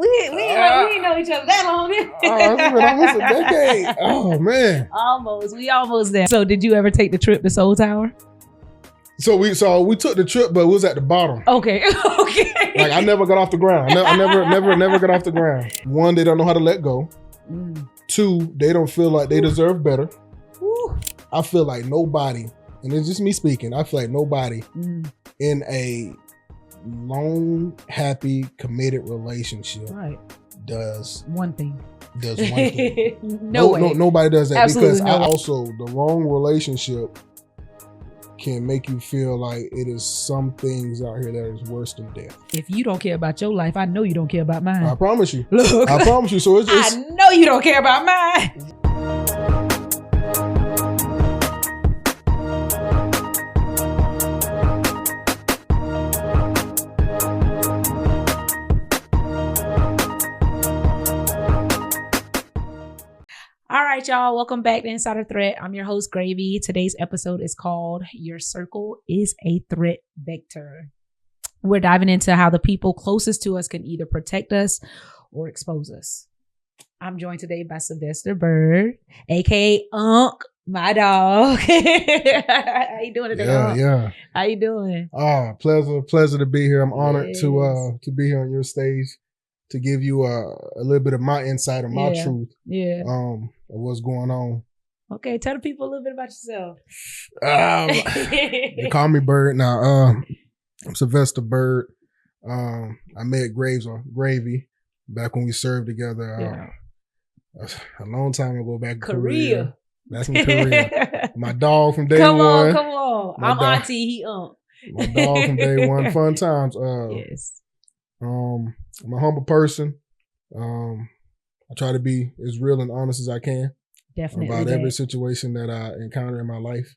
ain't know each other that long. It's been almost a decade. Oh man. Almost. We almost there. So did you ever take the trip to Soul Tower? So we took the trip, but it was at the bottom. Okay. Okay. Like I never got off the ground. I never got off the ground. One, they don't know how to let go. Two, they don't feel like they deserve better. Woo. I feel like nobody, and it's just me speaking, I feel like nobody in a long, happy, committed relationship does one thing. Nobody does that. Absolutely, because also the wrong relationship can make you feel like it is some things out here that is worse than death. If you don't care about your life, I know you don't care about mine. I promise you. Look, I promise you. So it's I know you don't care about mine. All right, y'all. Welcome back to Insider Threat. I'm your host, Gravy. Today's episode is called Your Circle is a Threat Vector. We're diving into how the people closest to us can either protect us or expose us. I'm joined today by Sylvester Byrd, aka Unc, my dog. How you doing today, Unc? Yeah. How you doing? Pleasure to be here. I'm honored to be here on your stage to give you a little bit of my insight and my truth. Of what's going on. Okay, tell the people a little bit about yourself. They call me Bird now. I'm Sylvester Byrd. I met Gravy back when we served together a long time ago back in Korea. That's in Korea. My dog from day one. Come on. I'm Auntie, he Unc. My dog from day one. Fun times. Yes. I'm a humble person. I try to be as real and honest as I can. Definitely. About every situation that I encounter in my life.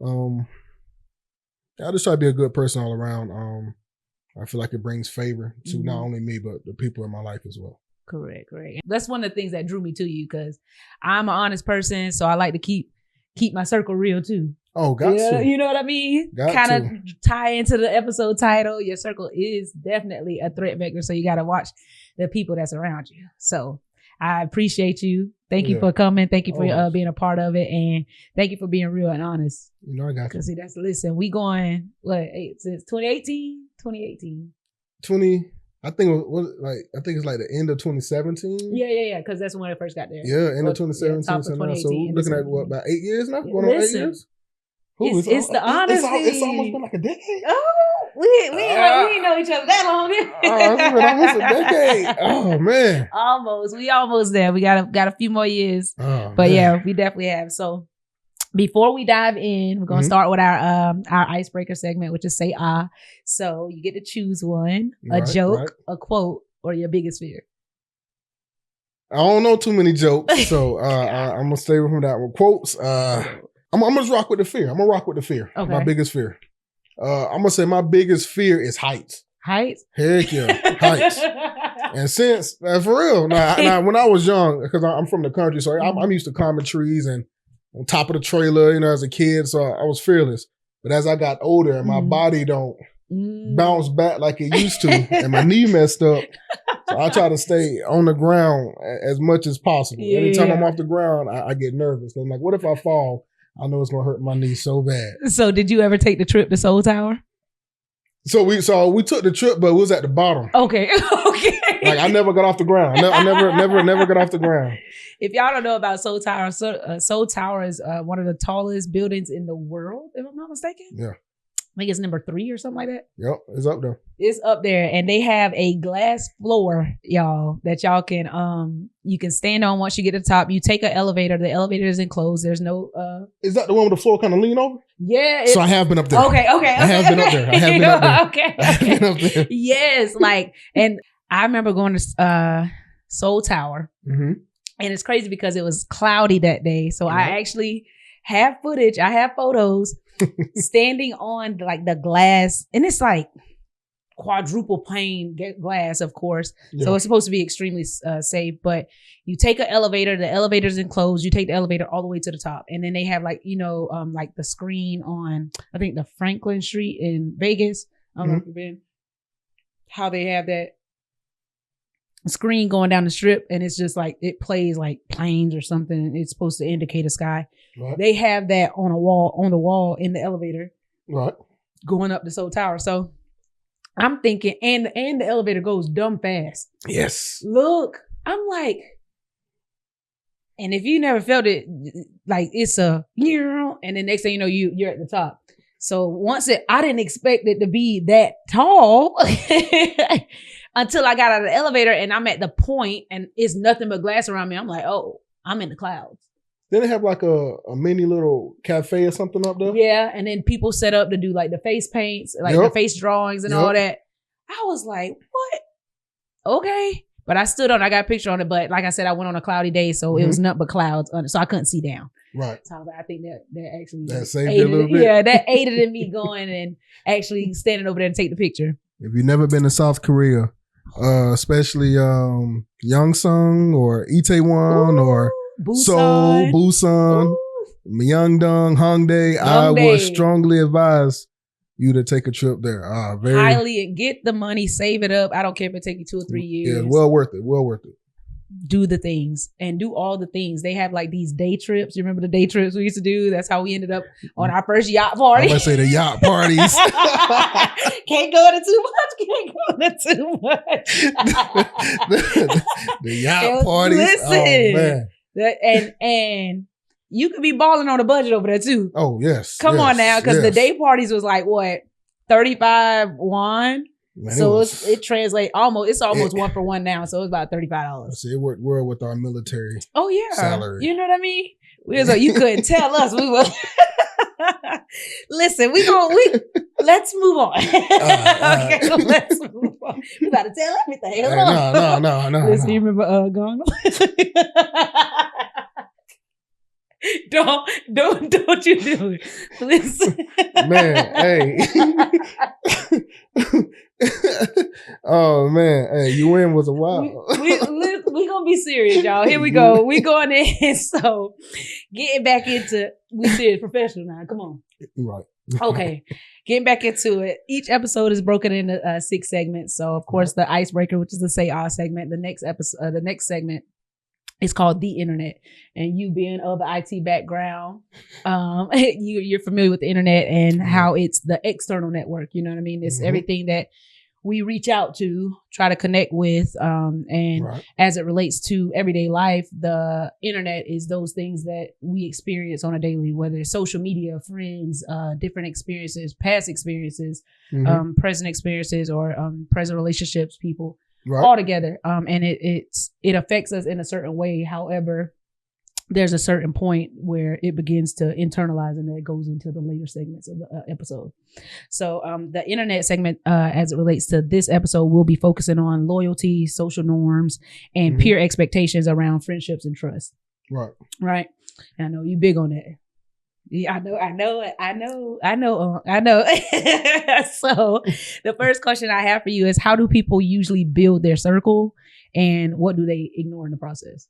I just try to be a good person all around. I feel like it brings favor to not only me, but the people in my life as well. Correct. That's one of the things that drew me to you, because I'm an honest person, so I like to keep my circle real too. Oh, to. You know what I mean? Kind of tie into the episode title. Your circle is definitely a threat vector, so you got to watch the people that's around you. So I appreciate you. Thank you for coming. Thank you for being a part of it, and thank you for being real and honest. You know I got you. Because listen, we going since 2018. I think it's like the end of 2017. Yeah. Because that's when I first got there. Yeah, end of 2017. So we're looking at about 8 years now. Going on 8 years. It's the honesty. It's almost been like a decade. Oh, we ain't know each other that long. It's been almost a decade. Oh man. Almost. We almost there. We got a few more years. But yeah, we definitely have. So before we dive in, we're gonna start with our icebreaker segment, which is say ah. So you get to choose one, a joke, a quote, or your biggest fear. I don't know too many jokes, so I'm gonna stay with that one. Quotes. I'm gonna just rock with the fear. Okay. My biggest fear. I'm gonna say my biggest fear is heights. Heights? Heck yeah, heights. And since for real, now when I was young, because I'm from the country, so I'm used to climbing trees and on top of the trailer, as a kid, so I was fearless. But as I got older and my body don't bounce back like it used to, and my knee messed up, so I try to stay on the ground as much as possible. Anytime I'm off the ground, I get nervous. I'm like, what if I fall? I know it's gonna hurt my knee so bad. So did you ever take the trip to Soul Tower? So we took the trip, but it was at the bottom. Okay. Like I never got off the ground. I never got off the ground. If y'all don't know about Soul Tower, Soul Tower is one of the tallest buildings in the world, if I'm not mistaken. Yeah. I think it's number 3 or something like that. Yep, it's up there. It's up there, and they have a glass floor, y'all, that y'all can you can stand on once you get to the top. You take an elevator. The elevator is enclosed. There's no. Is that the one with the floor kind of lean over? Yeah. So I have been up there. Okay. I have been up there. Okay. I have been up there. Yes, and I remember going to Soul Tower, and it's crazy because it was cloudy that day, so I actually have footage. I have photos. Standing on the glass, and it's like quadruple pane glass, of course. Yeah. So it's supposed to be extremely safe, but you take an elevator, the elevator's enclosed, you take the elevator all the way to the top. And then they have the screen on, I think the Franklin Street in Vegas. I don't know if you've been, how they have that. screen going down the strip, and it's just like it plays like planes or something. It's supposed to indicate a sky. Right. They have that on the wall in the elevator. Right. Going up the Seoul Tower. So I'm thinking, and the elevator goes dumb fast. Yes. Look, I'm like, and if you never felt it, like it's a, and the next thing you know, you're at the top. So I didn't expect it to be that tall until I got out of the elevator and I'm at the point and it's nothing but glass around me. I'm like, oh, I'm in the clouds. Then they have like a mini little cafe or something up there. Yeah, and then people set up to do like the face paints, like the face drawings and all that. I was like, what? Okay. But I stood on, I got a picture on it, but like I said, I went on a cloudy day, so it was nothing but clouds on it, so I couldn't see down. Right. So I was like, I think that actually that saved you a little bit. Yeah, that aided in me going and actually standing over there and take the picture. If you've never been to South Korea, especially Yongsung or Itaewon or Busan. Seoul, Busan, Myeongdong, Hongdae, I would strongly advise you to take a trip there. Highly, get the money, save it up. I don't care if it takes you 2 or 3 years. Yeah, well worth it. Well worth it. Do the things and do all the things. They have like these day trips. You remember the day trips we used to do? That's how we ended up on our first yacht party. I'm going to say the yacht parties. Can't go into too much. The yacht parties. Listen, oh, man. And you could be balling on a budget over there too. Oh, yes. Come on now, because the day parties was like, what, 35 won? Man, so it translates it's almost 1 for 1 now. So it's about $35. See, it worked well with our military. Oh yeah, salary. You know what I mean? We was like, you couldn't tell us. We were. Listen, let's move on. Okay, let's move on. We about to tell everything. No. Listen, you remember Gong? Don't you do it. Listen. Man, hey. Oh man, hey, you win was a while. We gonna be serious, y'all. Here we go. We going in. So getting back into, we serious professional now. Come on. Right. Okay. Getting back into it. Each episode is broken into 6 segments. So of course the icebreaker, which is the say all segment. The next segment is called The Internet. And you being of the IT background, you're familiar with the internet and how it's the external network. You know what I mean? It's everything that we reach out to, try to connect with. And as it relates to everyday life, the internet is those things that we experience on a daily, whether it's social media, friends, different experiences, past experiences, present experiences, or present relationships, people. All together. And it affects us in a certain way. However, there's a certain point where it begins to internalize, and that goes into the later segments of the episode. So the internet segment, as it relates to this episode, will be focusing on loyalty, social norms, and peer expectations around friendships and trust. Right. And I know you big on that. Yeah, I know. So the first question I have for you is, how do people usually build their circle, and what do they ignore in the process?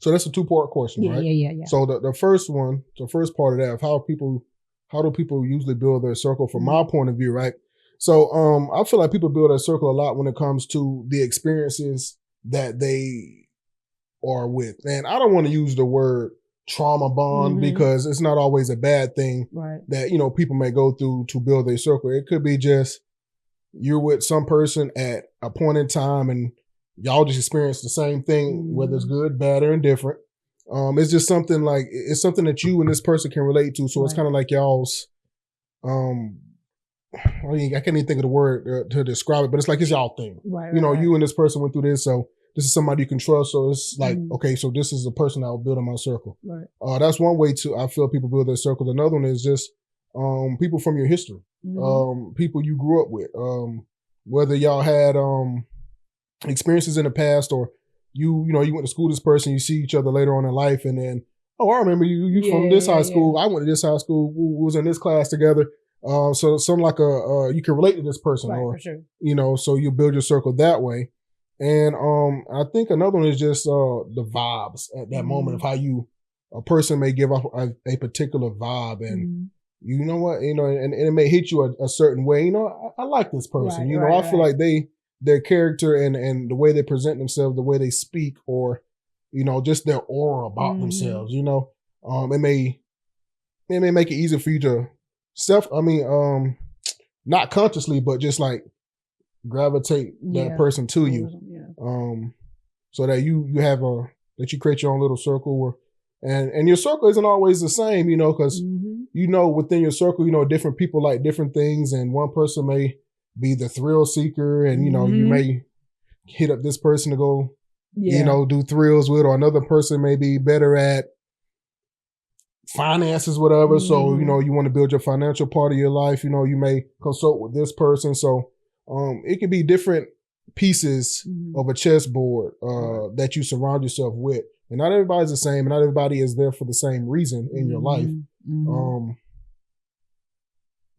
So that's a 2-part question, right? Yeah. So the first part of that, of how do people usually build their circle from my point of view, right? So I feel like people build their circle a lot when it comes to the experiences that they are with. And I don't want to use the word trauma bond because it's not always a bad thing that, people may go through to build their circle. It could be just you're with some person at a point in time and y'all just experience the same thing, whether it's good, bad, or indifferent. It's just something like, it's something that you and this person can relate to. So it's kind of like y'all's, I can't even think of the word to describe it, but it's like it's y'all thing. You and this person went through this, so this is somebody you can trust. So it's like, okay, so this is the person I will build in my circle. That's one way I feel people build their circles. Another one is just people from your history, people you grew up with, whether y'all had experiences in the past, or you went to school with this person, you see each other later on in life, and then, oh, I remember you from this high school. I went to this high school. We was in this class together. So something like you can relate to this person, or for sure. So you build your circle that way. And I think another one is just the vibes at that moment of how a person may give off a particular vibe, and you know what, and it may hit you a certain way. I like this person. I feel like they their character and the way they present themselves, the way they speak, or, you know, just their aura about themselves, you know, it may make it easier for you to not consciously, but just like gravitate that person to you. So that that you create your own little circle and your circle isn't always the same, you know, because you know, within your circle, you know, different people like different things, and one person may be the thrill seeker, and you know, you may hit up this person to go, you know, do thrills with, or another person may be better at finances, whatever. So, you know, you want to build your financial part of your life, you know, you may consult with this person. So it could be different pieces of a chessboard that you surround yourself with. And not everybody's the same, and not everybody is there for the same reason in your life.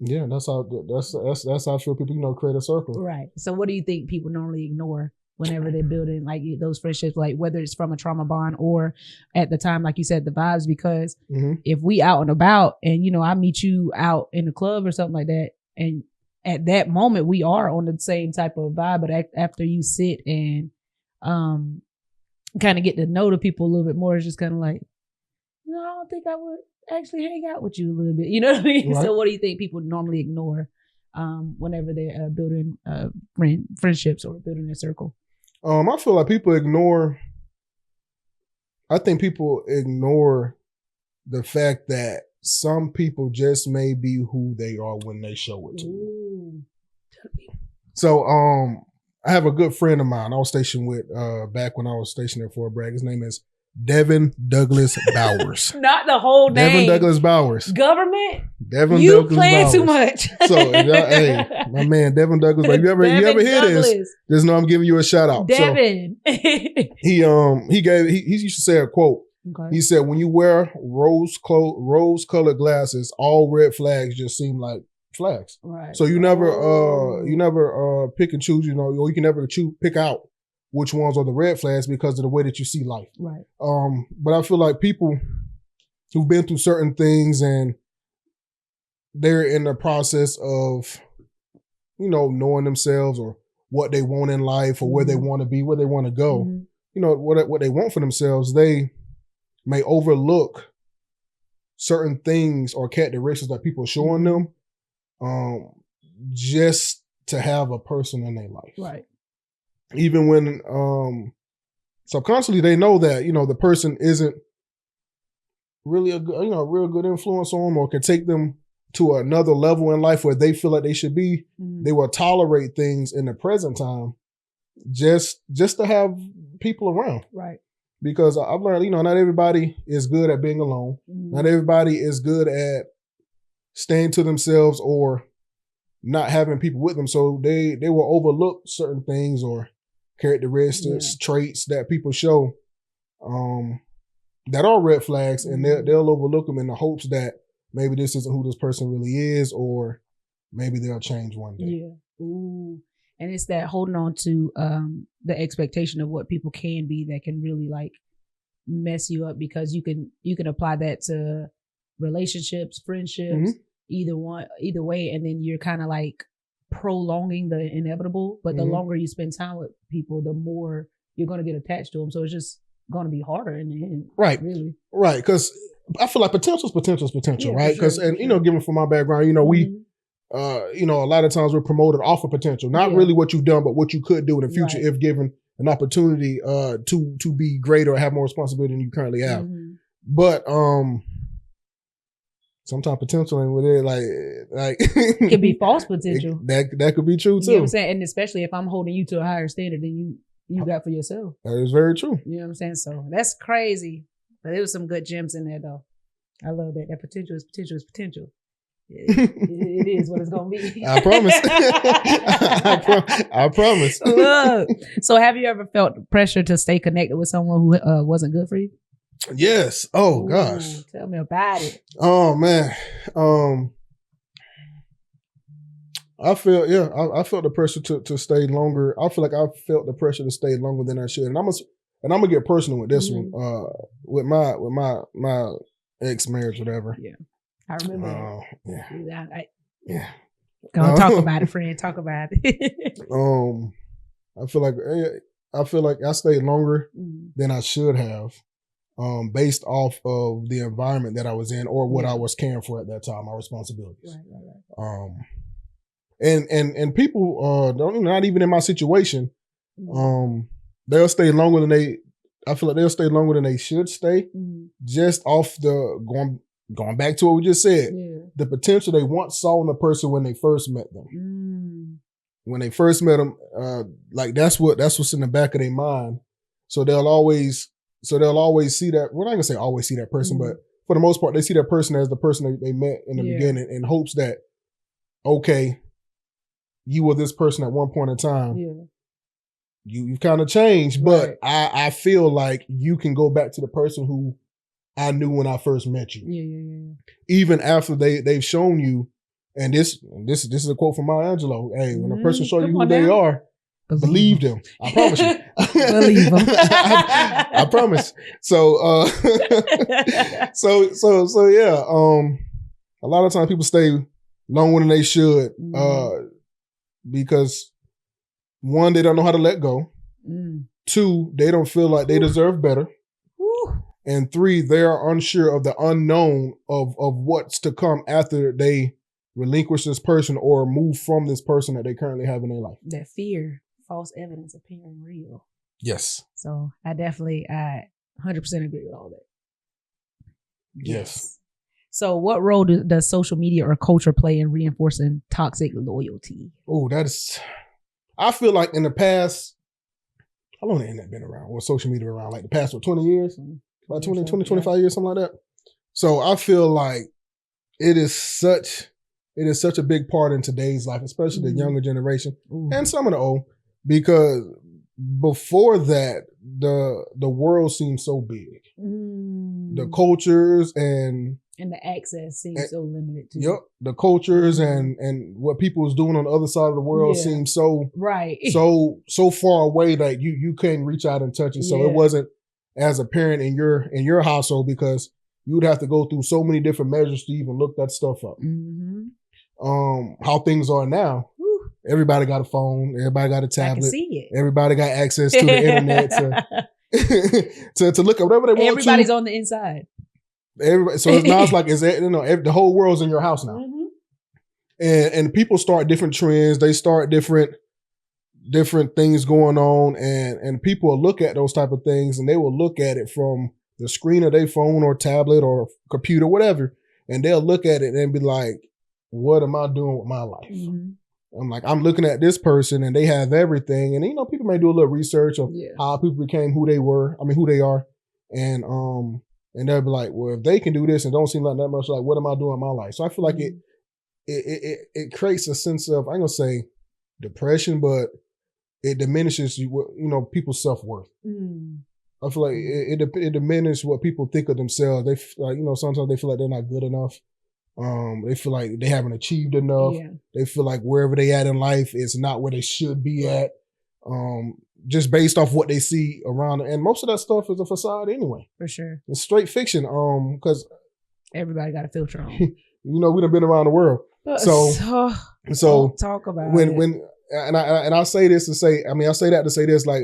Yeah, that's how I feel people, you know, create a circle. Right. So what do you think people normally ignore whenever they're building like those friendships, like whether it's from a trauma bond or at the time, like you said, the vibes? Because if we out and about and, you know, I meet you out in the club or something like that, and at that moment we are on the same type of vibe, but after you sit and kind of get to know the people a little bit more, it's just kind of like, no, I don't think I would actually hang out with you a little bit. You know what I mean? Right. So what do you think people normally ignore whenever they're building friendships or building their circle? I feel like people ignore the fact that some people just may be who they are when they show it to you. So I have a good friend of mine I was stationed with back when I was stationed at Fort Bragg. His name is Devin Douglas Bowers. Not the whole name. Devin Douglas Bowers. Government? Devin you Douglas playing Bowers. Too much. So, hey, my man, Devin Douglas. Like, you ever hear this? Just know I'm giving you a shout out. Devin. So, he used to say a quote. Okay. He said, when you wear rose-colored glasses, all red flags just seem like flags. Right. So you never pick and choose, you know, or you can never pick out which ones are the red flags because of the way that you see life. Right. But I feel like people who've been through certain things and they're in the process of, you know, knowing themselves or what they want in life or where they want to be, where they want to go, you know, what they want for themselves, they may overlook certain things or characteristics that people are showing them just to have a person in their life. Right. Even when subconsciously they know that, you know, the person isn't really a good, you know, real good influence on them or can take them to another level in life where they feel like they should be, they will tolerate things in the present time just to have people around. Right. Because I've learned, you know, not everybody is good at being alone. Not everybody is good at staying to themselves or not having people with them. So they will overlook certain things or characteristics, traits that people show that are red flags, and they'll overlook them in the hopes that maybe this isn't who this person really is, or maybe they'll change one day. Yeah. Ooh. And it's that holding on to the expectation of what people can be that can really like mess you up, because you can apply that to relationships, friendships, either way, and then you're kind of like prolonging the inevitable. But the longer you spend time with people, the more you're going to get attached to them. So it's just going to be harder in the end. Right. Really. Right. Because I feel like potential, yeah, right? Because, you know, given from my background, you know, we, you know, a lot of times we're promoted off of potential, not really what you've done, but what you could do in the future if given an opportunity to be greater or have more responsibility than you currently have. But sometimes potential ain't with it. Like it could be false potential. That could be true too. You know what I'm saying? And especially if I'm holding you to a higher standard than you got for yourself. That is very true. You know what I'm saying? So that's crazy. But there was some good gems in there though. I love that. That potential is potential is potential. It is what it's gonna be. I promise. I promise. Look. So have you ever felt pressure to stay connected with someone who wasn't good for you? Yes. Oh gosh. Tell me about it. Oh man. I felt the pressure to stay longer. I feel like I felt the pressure to stay longer than I should. And I'm gonna get personal with this one. With my ex marriage, whatever. Yeah. I remember that. Yeah. Go on, talk about it, friend. Talk about it. I feel like I stayed longer than I should have, based off of the environment that I was in or what I was caring for at that time, my responsibilities. Right. And people not even in my situation, they'll stay longer than I feel like they'll stay longer than they should stay, just off the going back to what we just said, the potential they once saw in a person when they first met them. When they first met them, like that's what's in the back of their mind. So they'll always see that. Well, I'm not gonna say always see that person, but for the most part, they see that person as the person they met in the beginning, in hopes that, okay, you were this person at one point in time. Yeah. You've kind of changed, but I feel like you can go back to the person who I knew when I first met you. Yeah. Even after they've shown you, and this is a quote from Maya Angelou. Hey, when a person shows you who they are, believe them. I promise you. Believe them. I promise. So, so yeah. A lot of times people stay longer than they should, because 1, they don't know how to let go. 2, they don't feel like they deserve better. And 3, they are unsure of the unknown of what's to come after they relinquish this person or move from this person that they currently have in their life. That fear, false evidence appearing real. Yes. So I 100% agree with all that. Yes. So what role does social media or culture play in reinforcing toxic loyalty? Oh, I feel like in the past, how long has the internet been around? Or social media around? Like the past, 20 years? About 25 years, something like that. So I feel like it is such a big part in today's life, especially the younger generation and some of the old, because before that, the world seemed so big. The cultures and the access seems so limited too. Yep. The cultures and what people was doing on the other side of the world seemed so so far away that you couldn't reach out and touch it. So it wasn't as apparent in your household, because you'd have to go through so many different measures to even look that stuff up. How things are now. Everybody got a phone. Everybody got a tablet. I can see it. Everybody got access to the internet to look at whatever they want to. Everybody's on the inside. Everybody, so now it's like the whole world's in your house now, and people start different trends. They start different things going on, and people will look at those type of things, and they will look at it from the screen of their phone or tablet or computer, whatever, and they'll look at it and be like, "What am I doing with my life?" I'm like, I'm looking at this person, and they have everything, and people may do a little research of how people became who they are, and they'll be like, well, if they can do this and don't seem like that much, like, what am I doing in my life? So I feel like it creates a sense of, I'm going to say depression, but it diminishes people's self-worth. I feel like it diminishes what people think of themselves. They sometimes they feel like they're not good enough. They feel like they haven't achieved enough. They feel like wherever they at in life is not where they should be at. Just based off what they see around, and most of that stuff is a facade anyway. For sure, it's straight fiction. Because everybody got a filter on. We done been around the world, so talk about when I say this to say, I say that to say this, like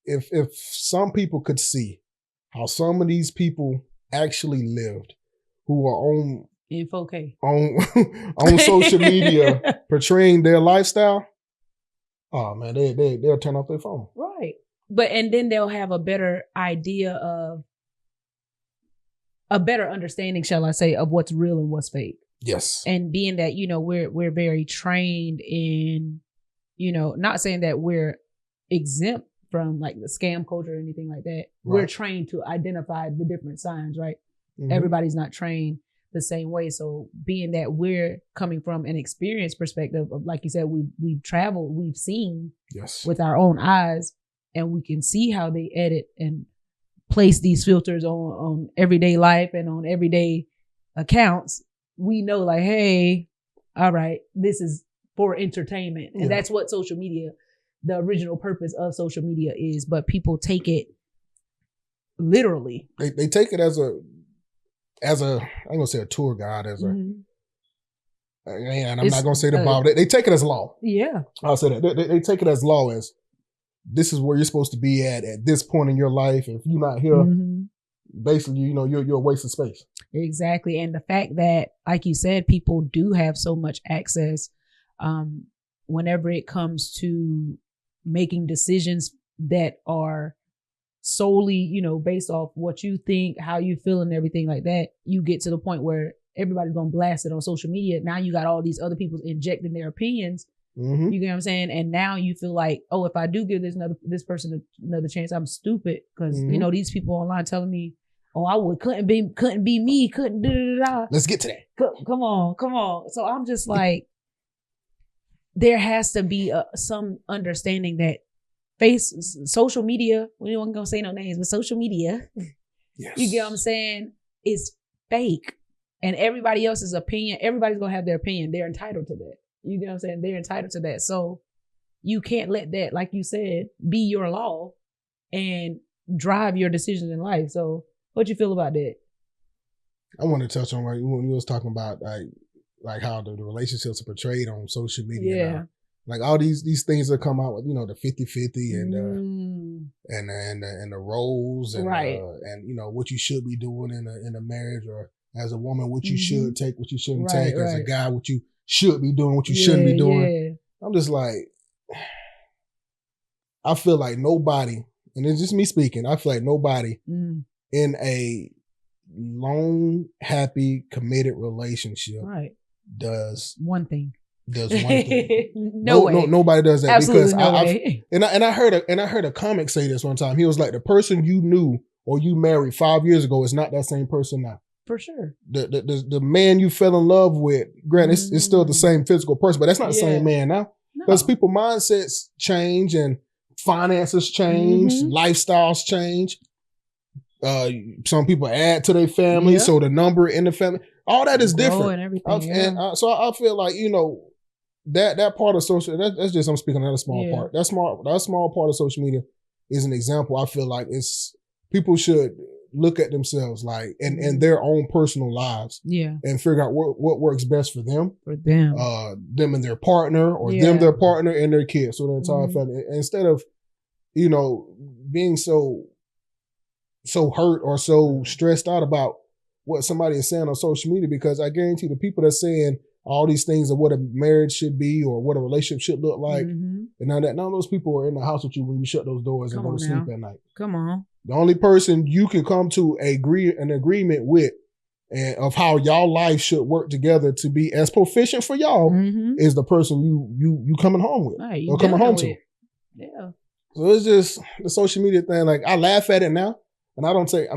if some people could see how some of these people actually lived, who are on in 4K on social media portraying their lifestyle. Oh man, they'll turn off their phone. Right. And then they'll have a better idea of a better understanding, shall I say, of what's real and what's fake. Yes. And being that, we're very trained in, not saying that we're exempt from like the scam culture or anything like that. Right. We're trained to identify the different signs, right? Everybody's not trained the same way. So being that we're coming from an experience perspective of, like you said, we've traveled, we've seen with our own eyes, and we can see how they edit and place these filters on everyday life and on everyday accounts. We know like, hey, all right, this is for entertainment. And that's what social media, the original purpose of social media is, but people take it literally. They take it as a I'm gonna say a tour guide, and I'm not gonna say the Bible. They take it as law. Yeah, I'll say that they take it as law, as this is where you're supposed to be at this point in your life. If you're not here, basically, you know, you're a waste of space. Exactly. And the fact that, like you said, people do have so much access whenever it comes to making decisions that are solely, you know, based off what you think, how you feel and everything like that, you get to the point where everybody's going to blast it on social media. Now you got all these other people injecting their opinions. You get what I'm saying? And now you feel like, oh, if I do give this person another chance, I'm stupid because, you know, these people online telling me, oh, couldn't be me, couldn't da. Let's get to that. Come on. So I'm just like, there has to be some understanding that social media, we don't gonna say no names, but social media, you get what I'm saying, is fake. And everybody else's opinion, everybody's gonna have their opinion. They're entitled to that. You get what I'm saying? They're entitled to that. So you can't let that, like you said, be your law and drive your decisions in life. So what you feel about that? I want to touch on when you was talking about like how the relationships are portrayed on social media. Yeah. Like all these things that come out with, you know, the 50-50 and the roles and and you know what you should be doing in a marriage, or as a woman what you should take, what you shouldn't take, as a guy what you should be doing, what you shouldn't be doing. I'm just like, I feel like nobody, and it's just me speaking, I feel like nobody in a long, happy, committed relationship does one thing. Nobody does that. Absolutely, because I heard a comic say this one time. He was like, the person you knew or you married 5 years ago is not that same person now. For sure. The man you fell in love with, granted, it's still the same physical person, but that's not the same man now. Because people mindsets change and finances change, lifestyles change. Some people add to their family, so the number in the family, all that is different. And everything, so I feel like, you know, that part of social, that's just, I'm speaking on that small part. That small part of social media is an example. I feel like people should look at themselves like and their own personal lives, and figure out what works best for them, them and their partner, or them, their partner, and their kids, so their entire family. Instead of, you know, being so hurt or so stressed out about what somebody is saying on social media, because I guarantee the people that's saying all these things of what a marriage should be or what a relationship should look like, and none of those people are in the house with you when you shut those doors and go to sleep at night. Come on. The only person you can come to an agreement with and of how y'all life should work together to be as proficient for y'all is the person you coming home with, or coming home to. Yeah. So it's just the social media thing. Like, I laugh at it now, and I don't take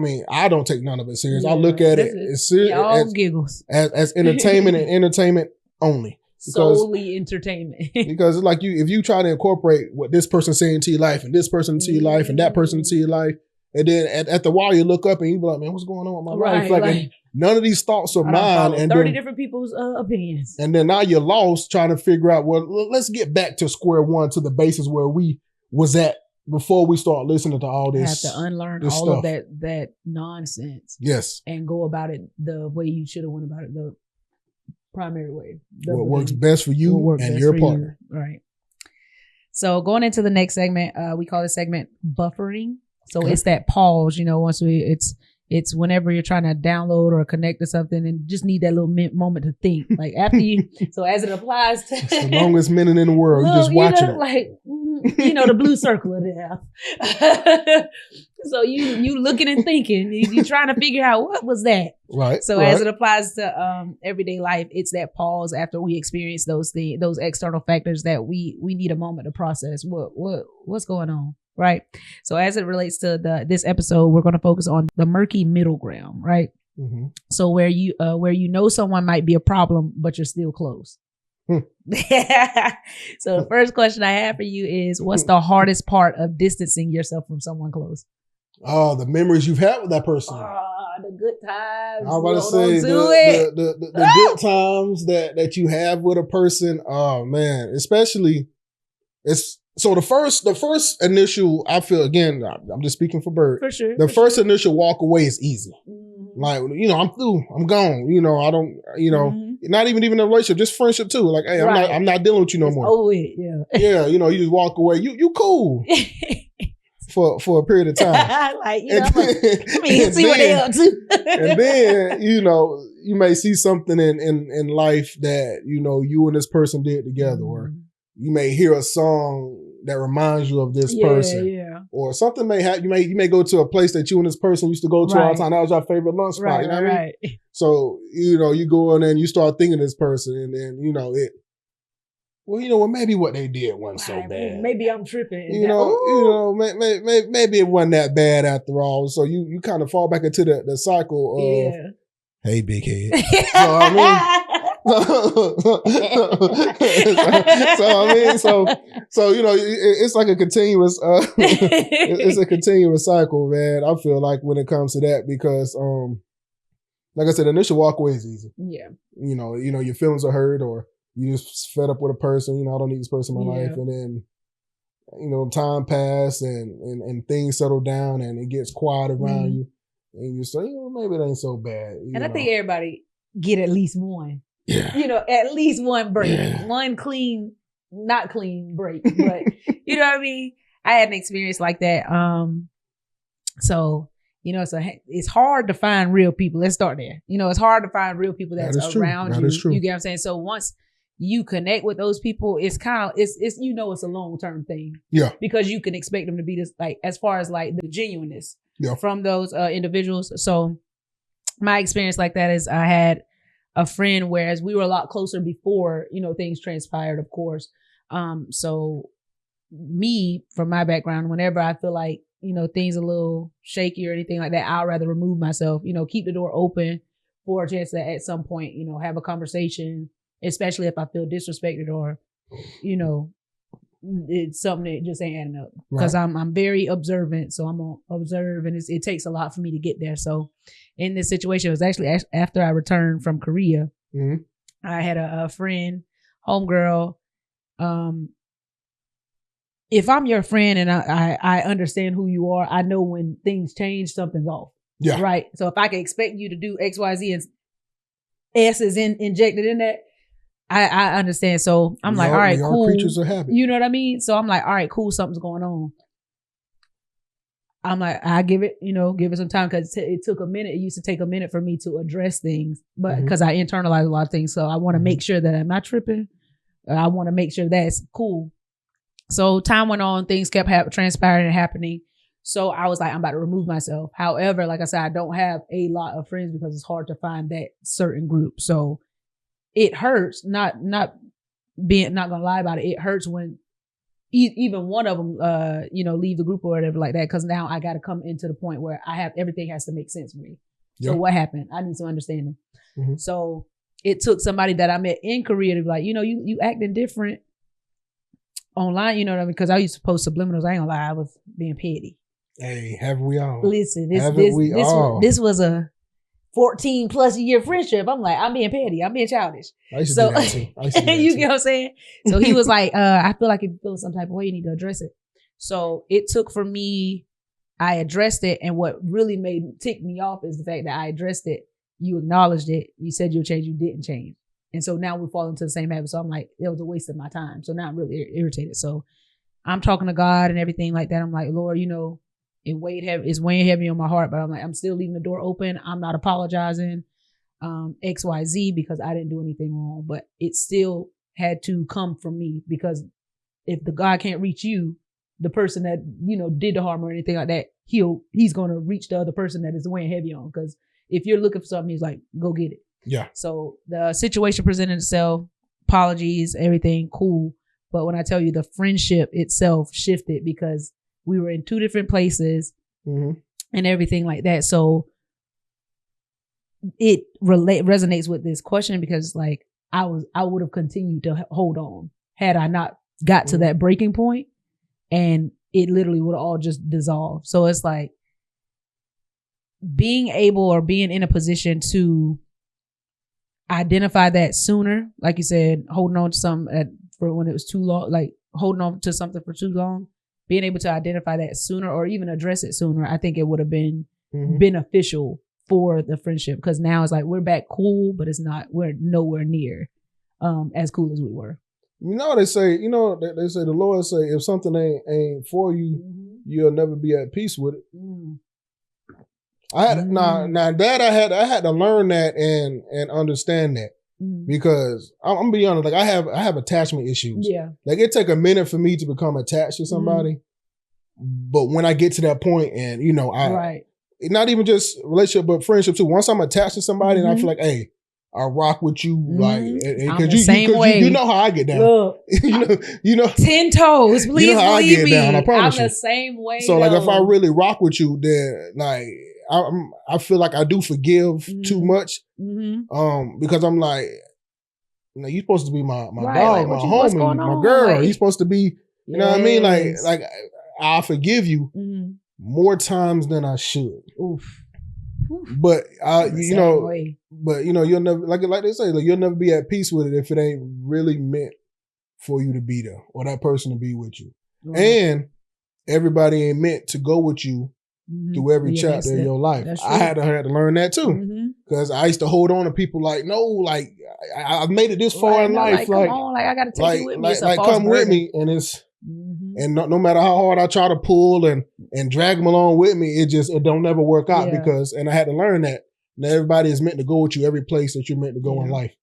none of it serious. I look at it as serious, all giggles, as entertainment and entertainment only. Solely entertainment. Because it's like if you try to incorporate what this person's saying to your life and this person to your life and that person to your life, and then at the while you look up and you be like, man, what's going on with my life? Like, none of these thoughts are mine. And 30 different people's opinions. And then now you're lost trying to figure out, well, let's get back to square one, to the basis where we was at before we start listening to all this. Have to unlearn all stuff. Of that nonsense. Yes. And go about it the way you should have went about it, the primary way. What works best for you and your partner. Right. So going into the next segment, we call this segment buffering. So it's that pause, you know, it's whenever you're trying to download or connect to something and just need that little moment to think. Like after you, so as it applies to it's the longest minute in the world, you're just watching it. Like, you know, the blue circle of death. So you looking and thinking, you trying to figure out what was that. Right. So as it applies to everyday life, it's that pause after we experience those external factors that we need a moment to process what's going on. Right. So as it relates to this episode, we're going to focus on the murky middle ground. Right. So where you know someone might be a problem, but you're still close. So the first question I have for you is, what's the hardest part of distancing yourself from someone close? Oh, the memories you've had with that person. The good times. I was about to say the good times that you have with a person. Oh man, especially so the first initial, I feel, again, I'm just speaking for Byrd. For sure. The first initial walk away is easy. Like, you know, I'm through, I'm gone. You know, I don't, you know, not even a relationship, just friendship too. Like, hey, I'm not dealing with you no more. Oh, yeah. Yeah, you just walk away. You cool for a period of time. Like, see what they up to. And then, you may see something in life that, you and this person did together, or you may hear a song that reminds you of this person. Yeah. Or something may happen. You may go to a place that you and this person used to go to all the time. That was your favorite lunch spot. Right, you know what I mean? So, you go in there and you start thinking of this person, and then, maybe what they did wasn't so bad. Maybe I'm tripping. Maybe it wasn't that bad after all. So you kind of fall back into the cycle of, hey, big head. It's like a continuous, it's a continuous cycle, man. I feel like when it comes to that, because, like I said, initial walkaway is easy. Yeah. Your feelings are hurt, or you just fed up with a person. I don't need this person in my life, and then, time pass and things settle down and it gets quiet around you, and you say, maybe it ain't so bad. I think everybody get at least one. Yeah. At least one break. Yeah. One clean, not clean break. But you know what I mean? I had an experience like that. So it's hard to find real people. Let's start there. It's hard to find real people that's around you. That is true. You get what I'm saying? So once you connect with those people, it's kind of, it's it's a long-term thing. Yeah. Because you can expect them to be this, like, as far as like the genuineness from those individuals. So my experience like that is I had a friend, whereas we were a lot closer before, things transpired, of course. So me, from my background, whenever I feel like, things a little shaky or anything like that, I'd rather remove myself, keep the door open for a chance to at some point, have a conversation, especially if I feel disrespected or, it's something that just ain't adding up. Because I'm very observant, so I'm gonna observe, and it takes a lot for me to get there. So in this situation, it was actually after I returned from Korea. Mm-hmm. I had a friend, homegirl. If I'm your friend and I understand who you are, I know when things change, something's off. Yeah. Right. So if I can expect you to do X, Y, Z, and S is injected in that, I understand. So I'm all right, cool. Creatures of habit. You know what I mean? So I'm like, all right, cool. Something's going on. I'm like, I give it some time, because it took a minute. It used to take a minute for me to address things, but because I internalize a lot of things. So I want to make sure that I'm not tripping. I want to make sure that's cool. So time went on, things kept transpiring and happening. So I was like, I'm about to remove myself. However, like I said, I don't have a lot of friends because it's hard to find that certain group. So it hurts, not gonna lie about it. It hurts when even one of them, leave the group or whatever like that. Cause now I got to come into the point where everything has to make sense for me. Yep. So what happened? I need some understanding. Mm-hmm. So it took somebody that I met in Korea to be like, you acting different online, you know what I mean? Because I used to post subliminals. I ain't gonna lie, I was being petty. Hey, haven't we all? Listen, this was a 14 plus year friendship. I'm like, I'm being petty. I'm being childish. I used to do that too. You get what I'm saying? So he was like, I feel like if you feel some type of way, you need to address it. So it took for me, I addressed it. And what really tick me off is the fact that I addressed it. You acknowledged it. You said you'll change. You didn't change. And so now we fall into the same habit. So I'm like, it was a waste of my time. So now I'm really irritated. So I'm talking to God and everything like that. I'm like, Lord, it's weighing heavy on my heart, but I'm like, I'm still leaving the door open. I'm not apologizing, X, Y, Z, because I didn't do anything wrong, but it still had to come from me, because if the God can't reach you, the person that, did the harm or anything like that, he's going to reach the other person that is weighing heavy on. Because if you're looking for something, he's like, go get it. Yeah. So the situation presented itself, apologies, everything cool. But when I tell you, the friendship itself shifted because we were in two different places and everything like that. So it resonates with this question, because like I would have continued to hold on had I not got to that breaking point, and it literally would all just dissolve. So it's like being able or being in a position to identify that sooner, like you said, holding on to something for when it was too long, like holding on to something for too long, being able to identify that sooner or even address it sooner, I think it would have been beneficial for the friendship, because now it's like we're back cool, but we're nowhere near as cool as we were. They say, they say the Lord say, if something ain't for you, you'll never be at peace with it. I had I had to learn that and understand that, because I'm gonna be honest, like I have attachment issues. Yeah, like it take a minute for me to become attached to somebody, but when I get to that point, and not even just relationship, but friendship too. Once I'm attached to somebody, and I feel like, hey, I rock with you, like, because you know how I get down. Look, you know, 10 toes. Please you know how believe I get me. down. I promise I'm the same way. So, like, if I really rock with you, then like I feel like I do forgive too much, because I'm like, you're supposed to be my dog, like, my homie, my girl. Like, you're supposed to be, you know what I mean? Like I forgive you more times than I should. Oof. But you'll never, like they say, like, you'll never be at peace with it if it ain't really meant for you to be there or that person to be with you. And everybody ain't meant to go with you through every chapter of your life. I had to learn that too, because I used to hold on to people like, no, like I've made it this far in life, like come on, like I gotta take you with me. Like come with me, and it's. And no matter how hard I try to pull and drag them along with me, it don't never work out, because, and I had to learn that everybody is meant to go with you every place that you're meant to go in life.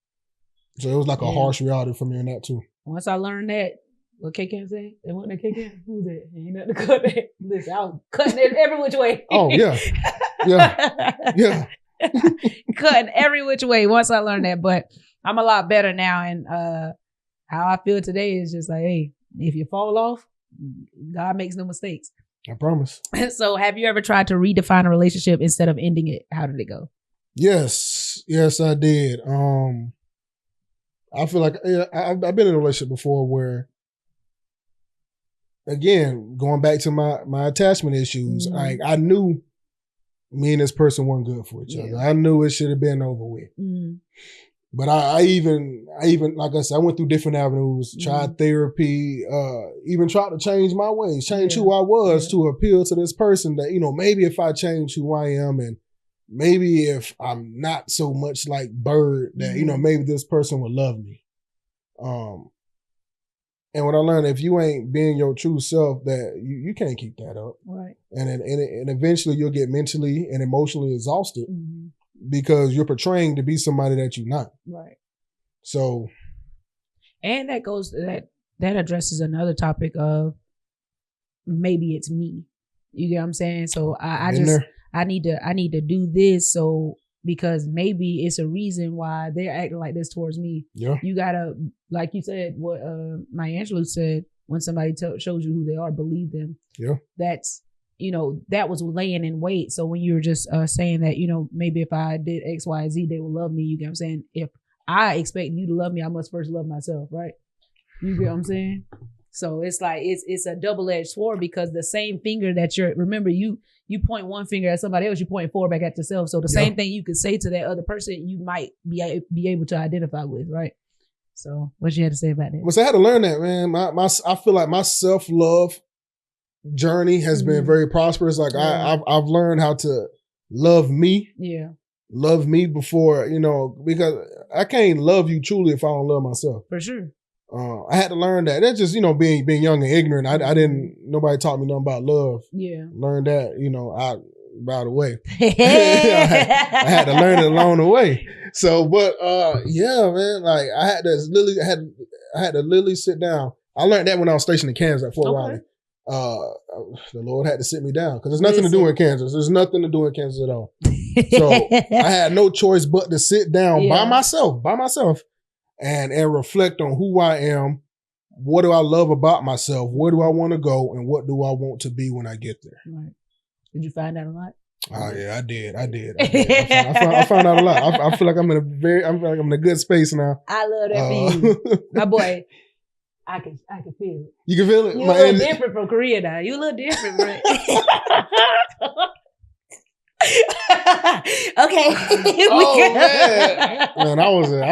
So it was like a harsh reality for me in that too. Once I learned that, what K-Can say? And what that K-Can? Who's that? Ain't nothing to cut that. Listen, I was cutting it every which way. Oh yeah. Cutting every which way once I learned that. But I'm a lot better now, and how I feel today is just like, hey, if you fall off, God makes no mistakes. I promise. So have you ever tried to redefine a relationship instead of ending it? How did it go? Yes, I did. I feel like I've been in a relationship before where, again, going back to my attachment issues, like I knew me and this person weren't good for each other. I knew it should have been over with. But I even like I said, I went through different avenues, tried therapy, even tried to change my ways, change who I was to appeal to this person that, maybe if I change who I am, and maybe if I'm not so much like Byrd, that, maybe this person would love me. And what I learned, if you ain't being your true self, that you can't keep that up. Right. And eventually you'll get mentally and emotionally exhausted. Because you're portraying to be somebody that you're not. Right. So. And that addresses another topic of maybe it's me. You get what I'm saying? So I need to do this, so because maybe it's a reason why they're acting like this towards me. Yeah. You gotta, like you said, what Maya Angelou said, when somebody shows you who they are, believe them. Yeah. That's, that was laying in wait. So when you were just saying that, maybe if I did X, Y, Z, they will love me. You get what I'm saying? If I expect you to love me, I must first love myself, right? You get what I'm saying? So it's like, it's a double-edged sword, because the same finger that remember, you point one finger at somebody else, you point four back at yourself. So the same thing you could say to that other person, you might be able to identify with, right? So what you had to say about that? Well, so I had to learn that, man. I feel like my self-love journey has been very prosperous. Like I've learned how to love me. Yeah. Love me before, because I can't love you truly if I don't love myself. For sure. I had to learn that. That's just, being young and ignorant. Nobody taught me nothing about love. Yeah. Learned that, by the way. I had to learn it along the way. So, but yeah, man, like I had to literally sit down. I learned that when I was stationed in Kansas at Fort Riley. The Lord had to sit me down, because there's nothing to do in Kansas. There's nothing to do in Kansas at all. So I had no choice but to sit down by myself, and reflect on who I am. What do I love about myself? Where do I want to go? And what do I want to be when I get there? Right. Did you find out a lot? Oh yeah, I did. I found out a lot. I feel like I'm in a good space now. I love that for you. My boy. I can feel it. You can feel it? You're a little different from Korea now. You're a little different, right? Okay. Oh man, I was that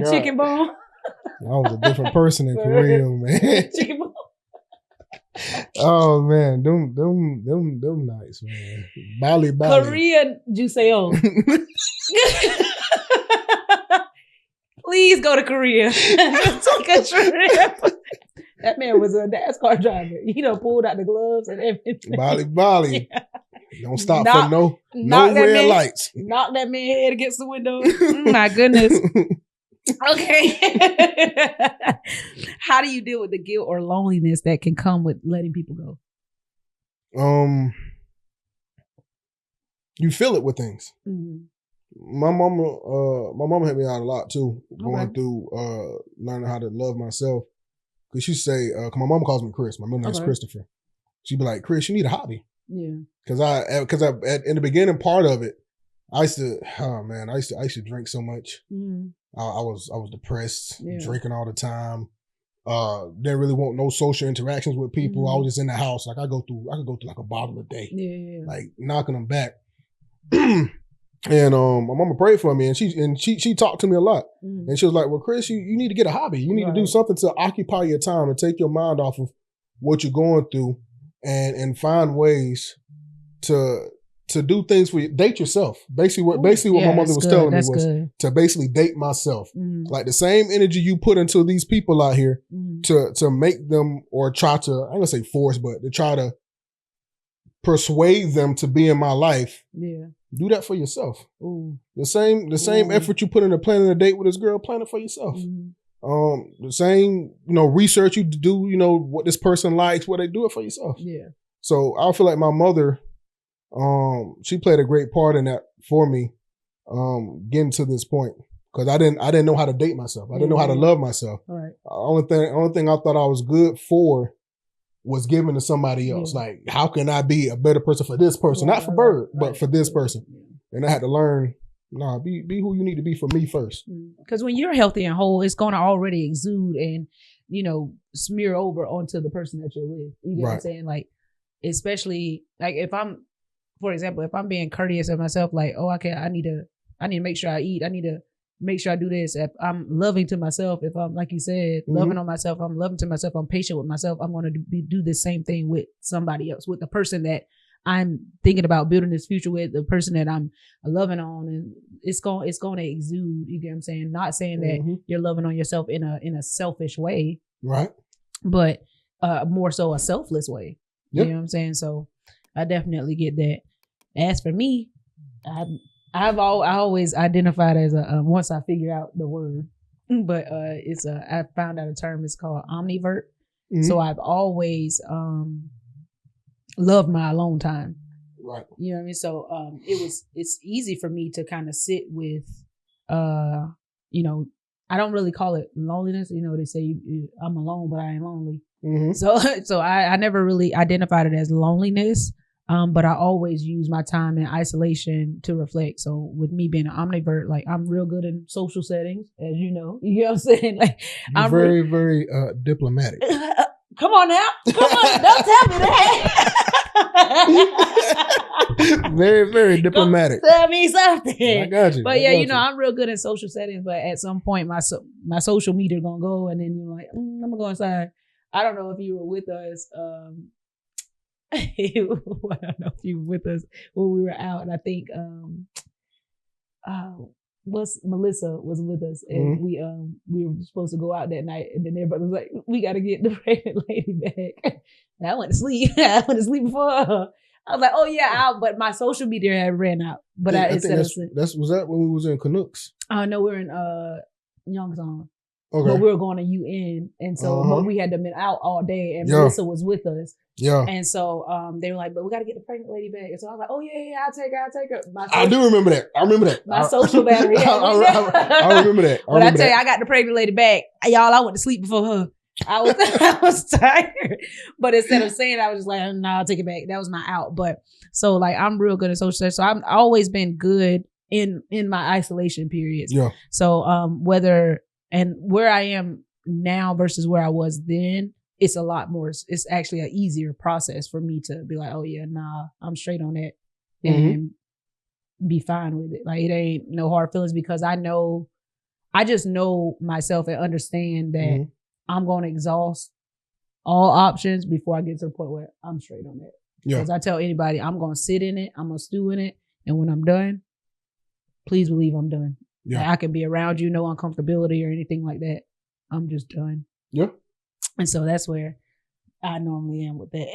God. Chicken bone. I was a different person in Korea, man. Chicken bone. Oh man, them nights, man. Bali. Korean Juseo. Please go to Korea. Take a trip. That man was a NASCAR driver. He done pulled out the gloves and everything. Bali. Yeah. Don't stop for no red lights. Knock that man head against the window. My goodness. Okay. How do you deal with the guilt or loneliness that can come with letting people go? You feel it with things. Mm-hmm. My mama helped me out a lot too, going through learning how to love myself. Cause she say, cause my mama calls me Chris. My middle name's Christopher. She'd be like, Chris, you need a hobby. Yeah. Cause in the beginning part of it, I used to drink so much. Mm. I was depressed, drinking all the time. Didn't really want no social interactions with people. Mm-hmm. I was just in the house. Like I could go through like a bottle a day. Yeah. Like knocking them back. And my mama prayed for me, and she talked to me a lot. Mm. And she was like, "Well, Chris, you need to get a hobby. You need to do something to occupy your time and take your mind off of what you're going through, and find ways to do things for you. Date yourself. Basically what my mother was telling me was to basically date myself. Mm. Like the same energy you put into these people out here to make them, or try to, I'm gonna say force, but to try to persuade them to be in my life. Yeah." Do that for yourself. Ooh. The same effort you put into planning a date with this girl, plan it for yourself. Mm-hmm. The same, research you do, what this person likes, what they do it for yourself. Yeah. So I feel like my mother, she played a great part in that for me, getting to this point. Cause I didn't know how to date myself. I didn't know how to love myself. All right. Only thing I thought I was good for was given to somebody else. Yeah. Like, how can I be a better person for this person? Not for Byrd, but for this person. Yeah. And I had to learn, be who you need to be for me first. Because when you're healthy and whole, it's going to already exude and, smear over onto the person that you're with. You get what I'm saying? Like, especially, like, if I'm being courteous of myself, like, I need to make sure I eat. I need to make sure I do this. If I'm loving to myself, if I'm, like you said, loving on myself, I'm loving to myself, I'm patient with myself, I'm going to do the same thing with somebody else, with the person that I'm thinking about building this future with, the person that I'm loving on, and it's going to exude. You get what I'm saying? Not saying that you're loving on yourself in a selfish way, right? But more so a selfless way. Yep. You know what I'm saying? So I definitely get that. As for me, I always identified as once I figure out the word, but I found out a term. It's called omnivert. Mm-hmm. So I've always loved my alone time. Right. You know what I mean? So it's easy for me to kind of sit with I don't really call it loneliness. They say I'm alone, but I ain't lonely. Mm-hmm. So I never really identified it as loneliness. But I always use my time in isolation to reflect. So with me being an omnivert, like I'm real good in social settings, as you know. You know what I'm saying? Like you're I'm very diplomatic. Come on now. Come on. Don't tell me that. Very, very diplomatic. Don't tell me something. I got you. But I'm real good in social settings, but at some point my social meter gonna go, and then you're like, I'm gonna go inside. I don't know if you were with us. I don't know if you were with us when we were out, and I think Melissa was with us, and we were supposed to go out that night, and then everybody was like, "We got to get the pregnant lady back." And I went to sleep. I went to sleep before her. I was like, "Oh yeah," but my social media had ran out. But I think was that when we was in Canucks? No, we're in Youngstown. Okay. But we were going to UN, and so but we had been out all day, and Melissa was with us. Yeah. And so they were like, "But we got to get the pregnant lady back." And so I was like, "Oh yeah, I'll take her. I do remember that. I remember that. My social battery. I remember that. But I tell you, I got the pregnant lady back. Y'all, I went to sleep before her. I was tired. But instead of saying, I was just like, "No, I'll take it back." That was my out. But so like, I'm real good at social settings. So I've always been good in my isolation periods. Yeah. So where I am now versus where I was then, it's a lot more, it's actually an easier process for me to be like, oh yeah, nah, I'm straight on that and be fine with it. Like it ain't no hard feelings because I just know myself and understand that I'm going to exhaust all options before I get to the point where I'm straight on that. Yeah. Because I tell anybody, I'm going to sit in it, I'm going to stew in it, and when I'm done, please believe I'm done. Yeah. Like, I can be around you, no uncomfortability or anything like that. I'm just done. Yeah. And so that's where I normally am with that.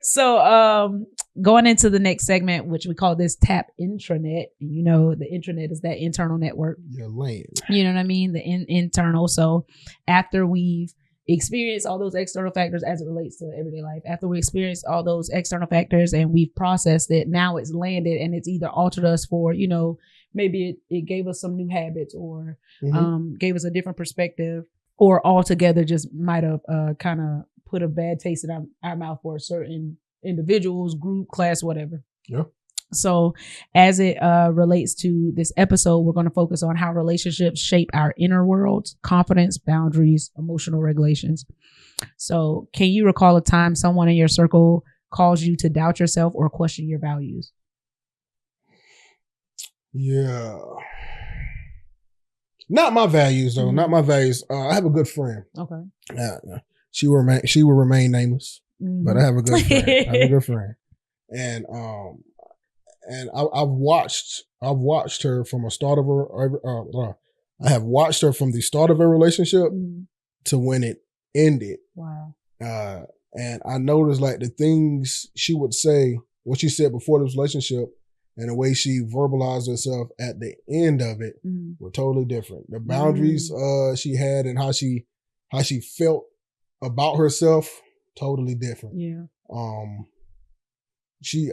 So going into the next segment, which we call this tap intranet. You know, the intranet is that internal network. Your lane. You know what I mean? The internal. So after we've experienced all those external factors as it relates to everyday life, after we experienced all those external factors and we've processed it, now it's landed and it's either altered us for, you know, maybe it gave us some new habits or gave us a different perspective, or altogether just might have kind of put a bad taste in our mouth for certain individuals, group, class, whatever. Yeah. So as it relates to this episode, we're going to focus on how relationships shape our inner worlds, confidence, boundaries, emotional regulations. So can you recall a time someone in your circle caused you to doubt yourself or question your values? Yeah. Not my values though. Not my values. I have a good friend. Okay. She will remain nameless, but I have a good friend. I have a good friend, and I've watched her from a start of her. I have watched her from the start of her relationship to when it ended. Wow. And I noticed like the things she would say, what she said before this relationship, and the way she verbalized herself at the end of it were totally different. The boundaries she had and how she felt about herself, totally different. Yeah.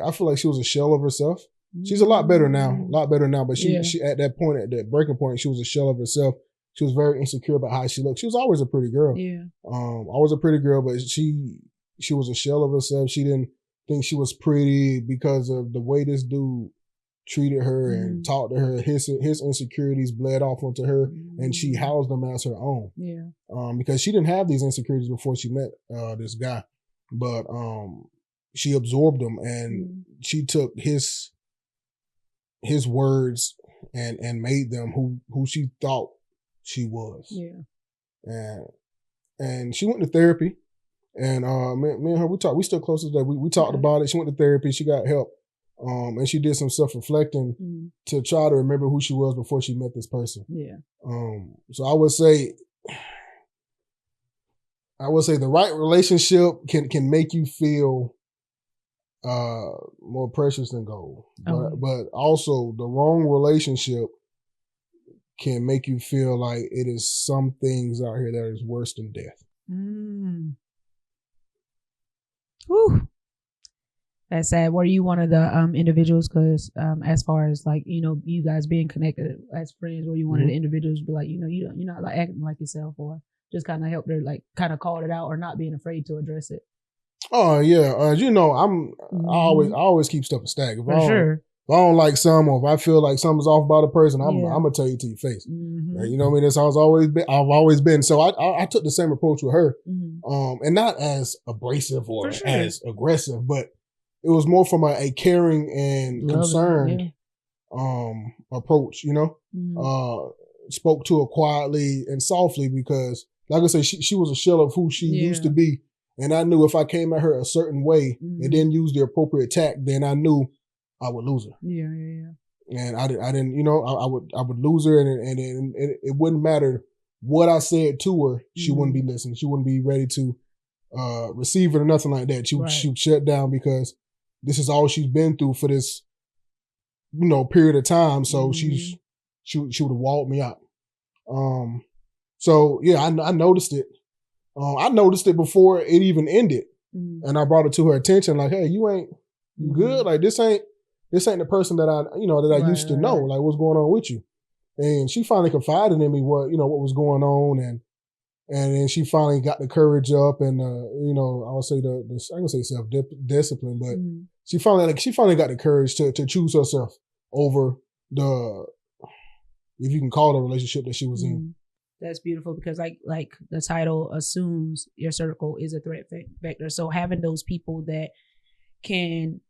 I feel like she was a shell of herself. She's a lot better now, but she at that point, at that breaking point, she was a shell of herself. She was very insecure about how she looked. She was always a pretty girl. Yeah. Always a pretty girl, but she was a shell of herself. She didn't think she was pretty because of the way this dude treated her and talked to her. His insecurities bled off onto her, and she housed them as her own. Yeah. Because she didn't have these insecurities before she met this guy, but she absorbed them, and she took his words and made them who she thought she was. Yeah. And she went to therapy. And me and her, we still close today. We talked about it. She went to therapy. She got help. And she did some self-reflecting to try to remember who she was before she met this person. Yeah. So I would say the right relationship can make you feel more precious than gold. But also the wrong relationship can make you feel like it is some things out here that is worse than death. Whew. That's sad. Were you one of the individuals? Because as far as like, you know, you guys being connected as friends, were you one of the individuals be like, you know, you're not like acting like yourself, or just kind of helped her, like kind of called it out, or not being afraid to address it? Oh yeah, you know, I always keep stuff a stack. If I don't like some, or if I feel like something's off about a person, I'm gonna tell you to your face. You know what I mean? That's how I've always been. So I took the same approach with her, and not as abrasive or as aggressive, but it was more from a caring and concerned approach. You know, spoke to her quietly and softly because, like I said, she was a shell of who she used to be. And I knew if I came at her a certain way and didn't use the appropriate tact, then I knew I would lose her. Yeah. And I didn't, you know, I would lose her, and it wouldn't matter what I said to her. She wouldn't be listening. She wouldn't be ready to receive it or nothing like that. She would shut down because this is all she's been through for this, you know, period of time. So she would have walled me out. So yeah, I noticed it. I noticed it before it even ended, and I brought it to her attention. Like, hey, you good? Like this ain't the person that I used to know. Like, what's going on with you? And she finally confided in me what was going on, and then she finally got the courage up, and I would say I'm gonna say self-discipline, but she finally got the courage to choose herself over the, if you can call it, a relationship that she was in. That's beautiful, because like the title assumes your circle is a threat vector. So having those people that can,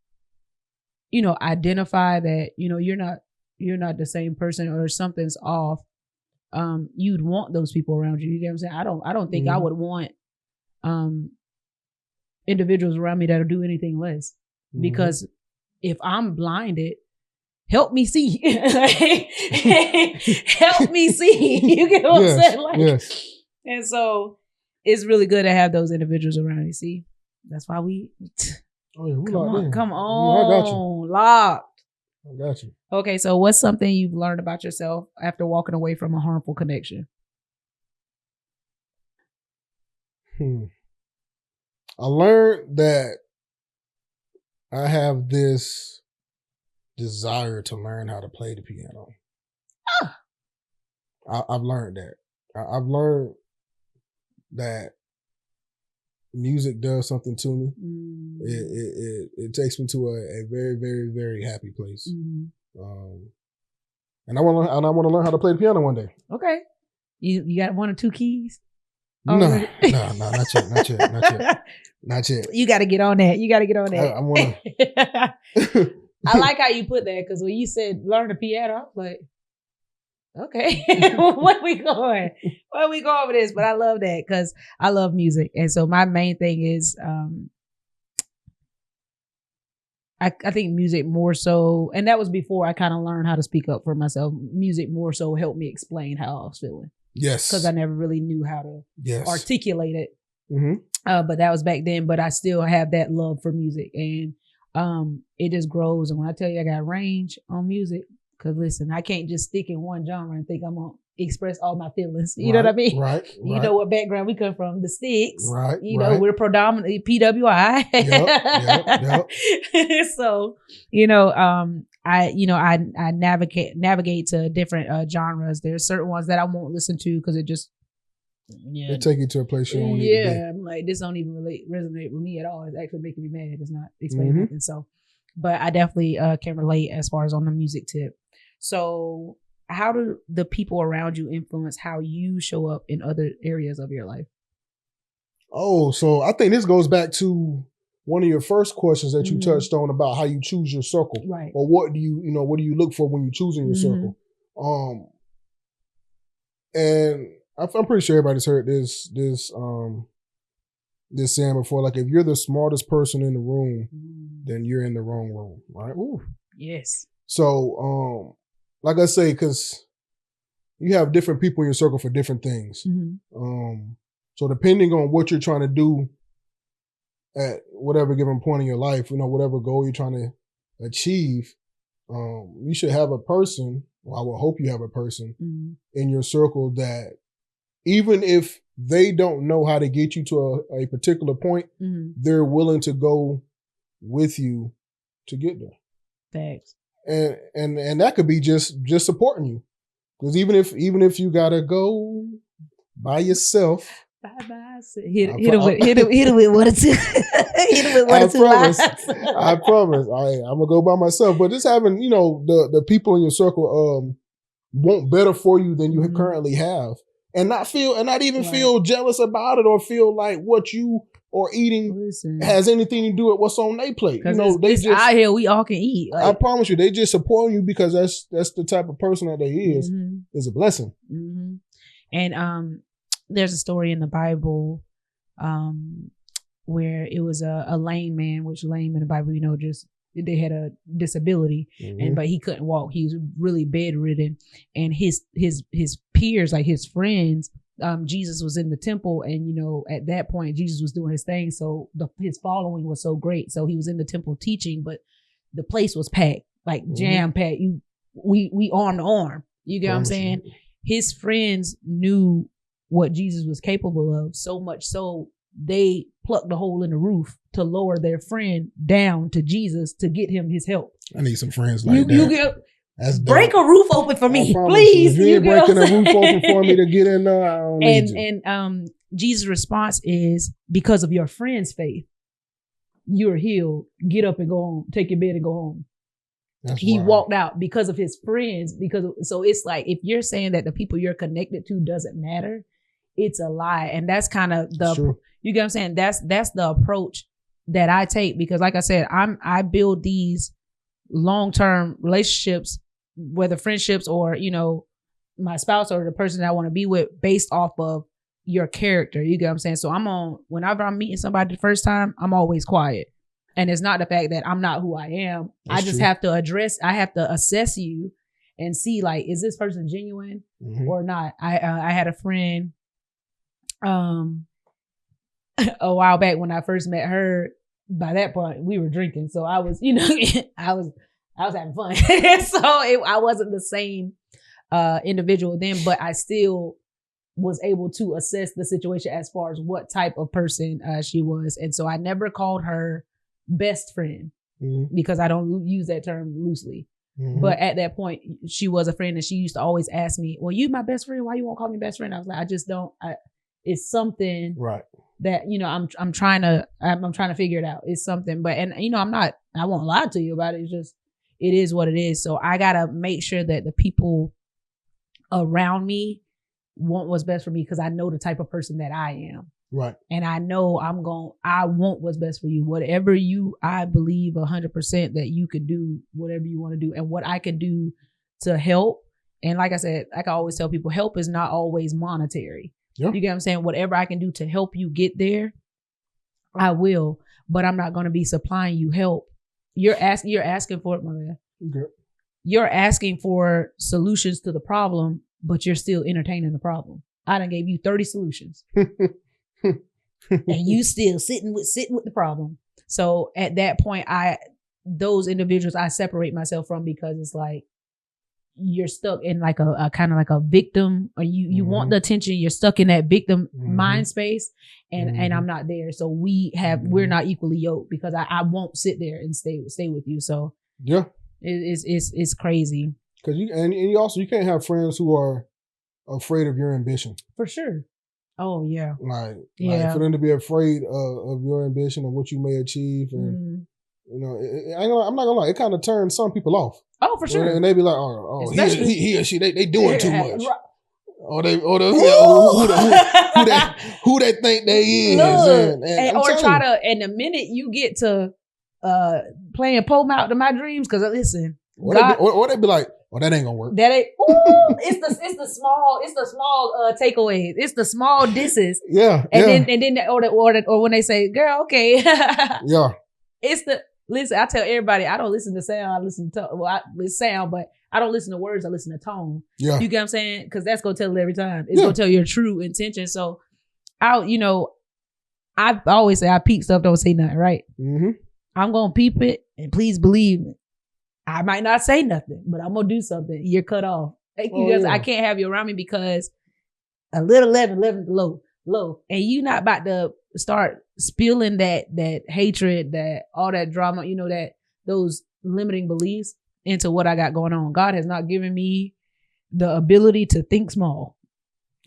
you know, identify that, you know, you're not the same person or something's off, you'd want those people around you. You get what I'm saying? I don't think I would want individuals around me that'll do anything less. Because if I'm blinded, help me see. Help me see. You get what I'm saying? Like, and so it's really good to have those individuals around you. See, that's why we. Come on, I got you. Locked. I got you. Okay, so what's something you've learned about yourself after walking away from a harmful connection? I learned that I have this desire to learn how to play the piano. I've learned that. I've learned that music does something to me. It takes me to a very, very, very happy place. And I want to learn how to play the piano one day. Okay, you got 1 or 2 keys? No, not yet. You got to get on that. I want to. I like how you put that, because when you said learn the piano, I was like, okay, where we going? Where we going with this? But I love that because I love music. And so my main thing is, I think music more so, and that was before I kind of learned how to speak up for myself. Music more so helped me explain how I was feeling. Yes. Because I never really knew how to articulate it. But that was back then. But I still have that love for music. And it just grows. And when I tell you I got range on music, because listen, I can't just stick in one genre and think I'm going to express all my feelings. You know what I mean? Right. You know what background we come from, the Sticks. Right. You know, we're predominantly PWI. Yep. So, I navigate to different genres. There's certain ones that I won't listen to because it just they take you to a place you don't need to be. I'm like, this don't even resonate with me at all. It's actually making me mad. It's not explaining nothing. So, but I definitely can relate as far as on the music tip. So how do the people around you influence how you show up in other areas of your life? Oh, so I think this goes back to one of your first questions that you touched on about how you choose your circle. Right. Or what do you look for when you're choosing your circle? And I'm pretty sure everybody's heard this saying before, like, if you're the smartest person in the room, then you're in the wrong room, right? Ooh, yes. So, like I say, because you have different people in your circle for different things. So depending on what you're trying to do at whatever given point in your life, whatever goal you're trying to achieve, you should have a person, or I would hope you have a person in your circle that even if they don't know how to get you to a particular point, they're willing to go with you to get there. Thanks. And that could be just supporting you, because even if you gotta go by yourself, hit it with one or two. Hit it with one or two lines. I promise. I'm gonna go by myself. But just having the people in your circle want better for you than you currently have, and not even feel jealous about it, or feel like what you or eating has anything to do with what's on their plate. It's out here, we all can eat. I promise you, they just support you because that's the type of person that they is. Is a blessing. And there's a story in the Bible where it was a lame man, which lame in the Bible, just they had a disability, but he couldn't walk. He was really bedridden, and his peers, like his friends, Jesus was in the temple, and at that point Jesus was doing his thing, so his following was so great. So he was in the temple teaching, but the place was packed, like jam packed. We arm to arm. You get what I'm saying? His friends knew what Jesus was capable of, so much so they plucked a hole in the roof to lower their friend down to Jesus to get him his help. I need some friends like that. Break a roof open for me, please. You ain't breaking a roof open for me to get in there. I don't need you. And Jesus' response is, because of your friend's faith, you're healed. Get up and go home. Take your bed and go home. He walked out because of his friends. So it's like, if you're saying that the people you're connected to doesn't matter, it's a lie. And that's kind of you get what I'm saying? That's the approach that I take, because like I said, I build these long-term relationships, whether friendships or, my spouse or the person that I want to be with based off of your character. You get what I'm saying? So whenever I'm meeting somebody the first time, I'm always quiet. And it's not the fact that I'm not who I am. That's I just true. I have to assess you and see, like, is this person genuine or not? I had a friend a while back when I first met her. By that point, we were drinking. So I was, I was having fun. So I wasn't the same individual then, but I still was able to assess the situation as far as what type of person she was. And so I never called her best friend because I don't use that term loosely. But at that point, she was a friend and she used to always ask me, well, you my best friend, why you won't call me best friend? I was like, I just don't, it's something right that, I'm trying to figure it out. It's something, but, and I won't lie to you about it. It's just, it is what it is. So I got to make sure that the people around me want what's best for me because I know the type of person that I am. Right. And I know I want what's best for you. Whatever I believe 100% that you could do whatever you want to do and what I can do to help. And like I said, like I always tell people, help is not always monetary. Yep. You get what I'm saying? Whatever I can do to help you get there, I will, but I'm not going to be supplying you help. You're asking for it, my man. Okay. You're asking for solutions to the problem, but you're still entertaining the problem. I done gave you 30 solutions. And you still sitting with the problem. So at that point, those individuals I separate myself from because it's like you're stuck in like a kind of like a victim, or you want the attention. You're stuck in that victim mind space, and I'm not there. So we're not equally yoked because I won't sit there and stay with you. So yeah, it's crazy. Because you can't have friends who are afraid of your ambition. For sure. Oh yeah. Like for them to be afraid of your ambition and what you may achieve, and I'm not gonna lie, it kind of turns some people off. Oh, for sure. And they be like, oh, he or she, they doing too much. Right. Or who they think they is. Look, and the minute you get to playing pole out to my dreams, because listen, or they be like, oh, that ain't gonna work. That ain't. It's the small takeaways. It's the small disses. Yeah. And then or when they say, girl, okay. Yeah. Listen, I tell everybody, I don't listen to sound. I listen to sound, but I don't listen to words. I listen to tone. Yeah. You get what I'm saying? Because that's gonna tell it every time. It's gonna tell your true intention. So I always say I peep stuff, don't say nothing, right? Mm-hmm. I'm gonna peep it, and please believe me. I might not say nothing, but I'm gonna do something. You're cut off. I can't have you around me because a little 11 low, and you not about to start spilling that hatred, that all that drama, that those limiting beliefs into what I got going on. God has not given me the ability to think small.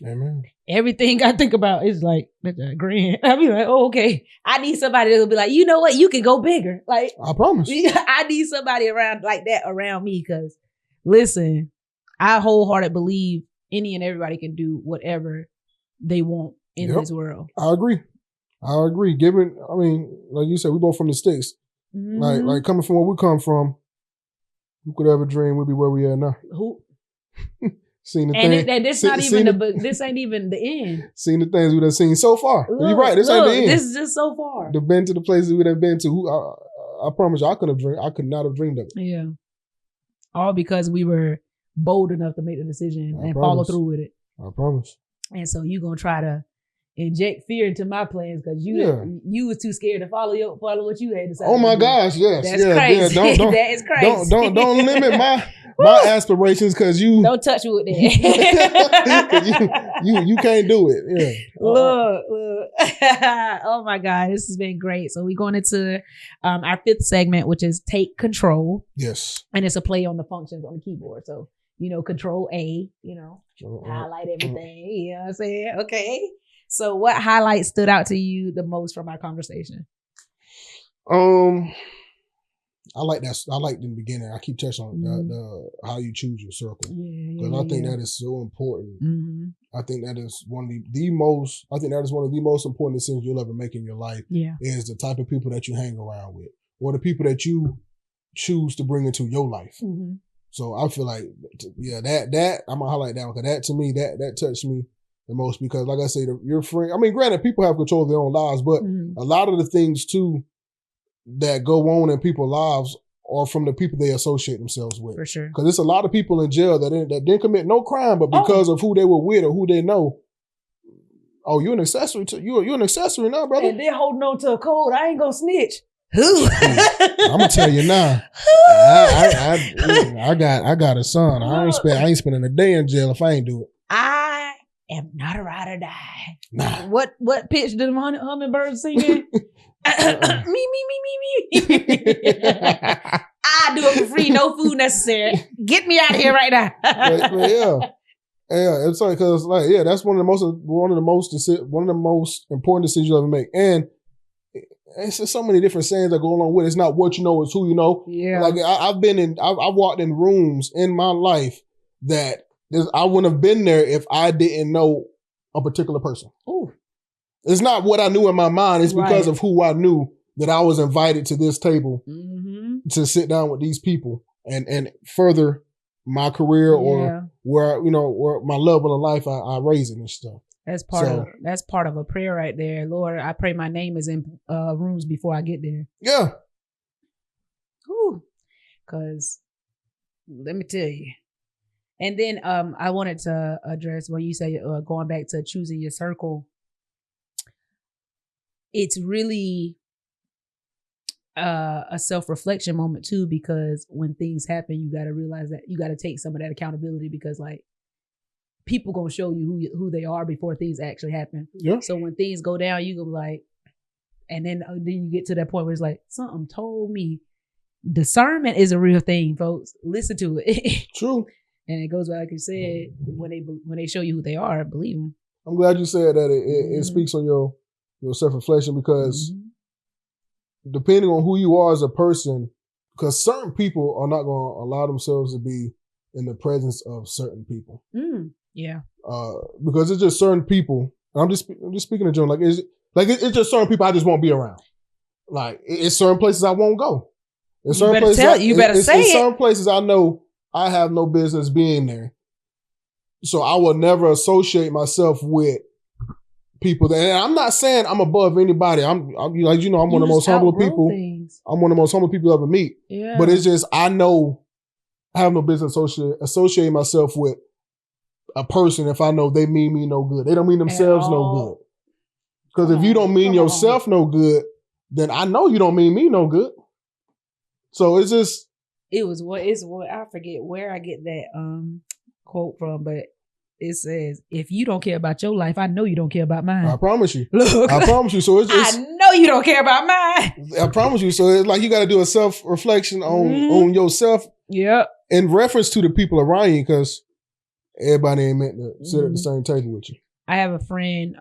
Amen. Everything I think about is like, that's a grand. I be like, oh, okay. I need somebody that'll be like, you know what? You can go bigger. Like, I promise. I need somebody around like that around me because, listen, I wholeheartedly believe any and everybody can do whatever they want in this world. I agree. Given, like you said, we both from the sticks. Mm-hmm. Like coming from where we come from, who could ever dream we'd be where we are now? Who? Seen the thing. And this ain't even the end. Seen the things we done seen so far. You're right. This ain't the end. This is just so far. The been to the places we done been to. I promise you, I could not have dreamed of it. Yeah. All because we were bold enough to make the decision and follow through with it. I promise. And so you gonna try to inject fear into my plans because you was too scared to follow what you had decided. Oh my gosh, yes. That's crazy. Yeah, don't, that is crazy. Don't limit my aspirations because you don't touch me with that. you can't do it. Yeah. Look. Oh my God, this has been great. So we're going into our fifth segment, which is Take Control. Yes. And it's a play on the functions on the keyboard. So, Control A, highlight everything. You know what I'm saying? Okay. So what highlights stood out to you the most from our conversation? I like that. I like in the beginning. I keep touching on the how you choose your circle. Because I think that is so important. Mm-hmm. I think that is one of the most important decisions you'll ever make in your life. Yeah. Is the type of people that you hang around with or the people that you choose to bring into your life. Mm-hmm. So I feel like, that I'm gonna highlight that one because that to me that touched me the most because, like I say, your friend. I mean, granted, people have control of their own lives, but a lot of the things too that go on in people's lives are from the people they associate themselves with. For sure. Because there's a lot of people in jail that didn't commit no crime, but because of who they were with or who they know. Oh, you're an accessory to you're an accessory now, brother. And they're holding on to a code. I ain't gonna snitch. Who? I'm gonna tell you now. I got a son. I ain't spending a day in jail if I ain't do it. I am not a ride or die. Nah. What pitch did the hummingbird singing? Me. I do it for free, no food necessary. Get me out of here right now. Yeah, it's like because that's one of the most important decisions you ever make, and it's just so many different sayings that go along with it. It's not what you know, it's who you know. Yeah, like I've walked in rooms in my life that I wouldn't have been there if I didn't know a particular person. Ooh. It's not what I knew in my mind. It's because of who I knew that I was invited to this table to sit down with these people and further my career or where my level of life I raise it and stuff. That's part of a prayer right there. Lord, I pray my name is in rooms before I get there. Yeah. Because let me tell you. And then I wanted to address when you say going back to choosing your circle. It's really a self-reflection moment too, because when things happen, you got to realize that you got to take some of that accountability because like people gonna show you who they are before things actually happen. Yeah. So when things go down, you go like, and then you get to that point where it's like something told me. Discernment is a real thing, folks. Listen to it. True. And it goes back, like you said, when they show you who they are, believe them. I'm glad you said that. It speaks on your self-reflection because depending on who you are as a person, because certain people are not going to allow themselves to be in the presence of certain people. Yeah. Because it's just certain people. I'm just speaking of John. It's just certain people I just won't be around. Like it's certain places I won't go. In certain certain places I know I have no business being there. So I will never associate myself with people that, and I'm not saying I'm above anybody. I'm one of the most humble people. I'm one of the most humble people you ever meet. Yeah. But it's just, I know I have no business associating myself with a person if I know they mean me no good. They don't mean themselves no good. Because if you don't mean yourself no good, then I know you don't mean me no good. So it's just. It's what I forget where I get that quote from, but it says, if you don't care about your life, I know you don't care about mine. I promise you. Look. I promise you. So it's I know you don't care about mine. I promise you. So it's like you got to do a self-reflection on yourself. Yep. In reference to the people around you, because everybody ain't meant to sit at the same table with you. I have a friend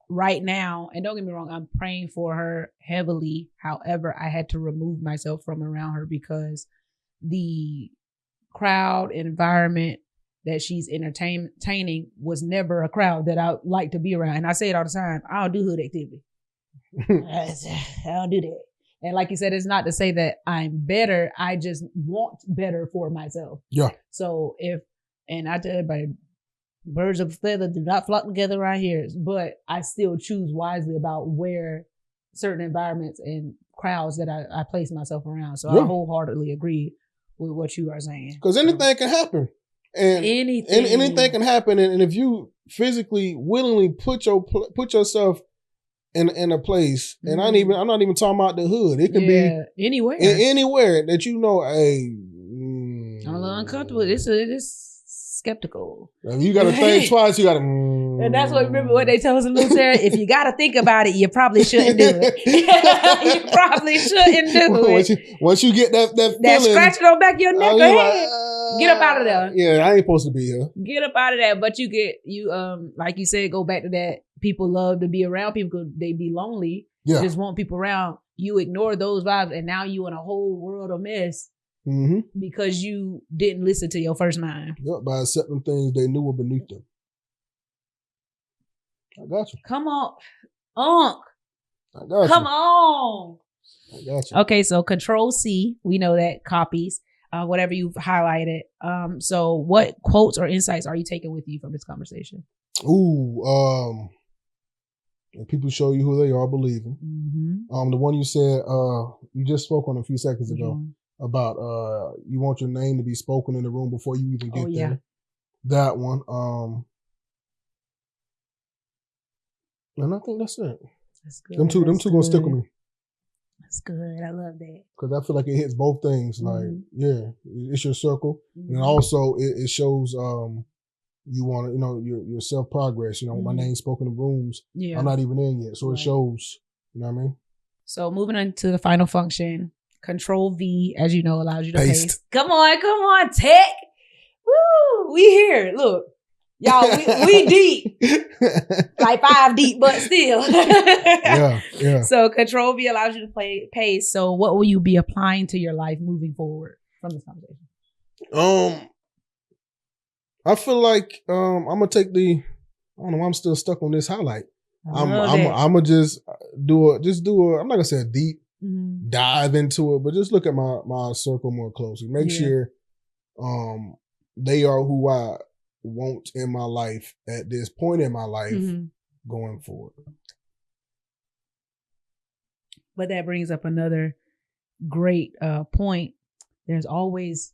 right now, and don't get me wrong, I'm praying for her heavily. However, I had to remove myself from around her because the crowd environment that she's entertaining was never a crowd that I like to be around. And I say it all the time. I don't do hood activity. I don't do that. And like you said, it's not to say that I'm better. I just want better for myself. Yeah. So and I tell everybody, birds of a feather do not flock together around here. But I still choose wisely about where certain environments and crowds that I place myself around. So I wholeheartly agree with what you are saying. Because anything can happen. And anything can happen. And if you physically, willingly put yourself in a place, and I'm not even talking about the hood. It can be anywhere that you know. Hey, I'm a little uncomfortable. It's skeptical. You got to think twice. You got to. And that's what, remember what they tell us in military? If you got to think about it, you probably shouldn't do it. You probably shouldn't do it. Once you get that feeling, scratching on the back of your neck, go ahead. Get up out of there. Yeah, I ain't supposed to be here. Get up out of there. But like you said, go back to that. People love to be around people because they be lonely. Yeah. Just want people around. You ignore those vibes, and now you in a whole world of mess. Because you didn't listen to your first mind. Yep, by accepting things they knew were beneath them. I got you. Come on, Unc. I got you. Come on. I got you. Okay, so Control C, we know that copies. whatever you've highlighted. So what quotes or insights are you taking with you from this conversation? Ooh, if people show you who they are, believe them. Mm-hmm. The one you said, you just spoke on a few seconds ago about you want your name to be spoken in the room before you even get there. That one. And I think that's it. That's good. Them two gonna stick with me. That's good. I love that. Because I feel like it hits both things. Like, yeah, it's your circle. And also it shows you want to, you know, your self-progress. You know, my name's spoken in rooms. Yeah. I'm not even in yet. So it shows, you know what I mean? So moving on to the final function, Control V, as you know, allows you to paste. Come on, Tech. Woo, we here. Look. Y'all, we deep. Like 5 deep, but still. Yeah. So Control V allows you to pace. So what will you be applying to your life moving forward from this conversation? I feel like I'm gonna take I don't know why I'm still stuck on this highlight. I'm gonna just do I'm not gonna say a deep dive into it, but just look at my circle more closely. Make sure they are who I want in my life at this point in my life going forward. But that brings up another great point. There's always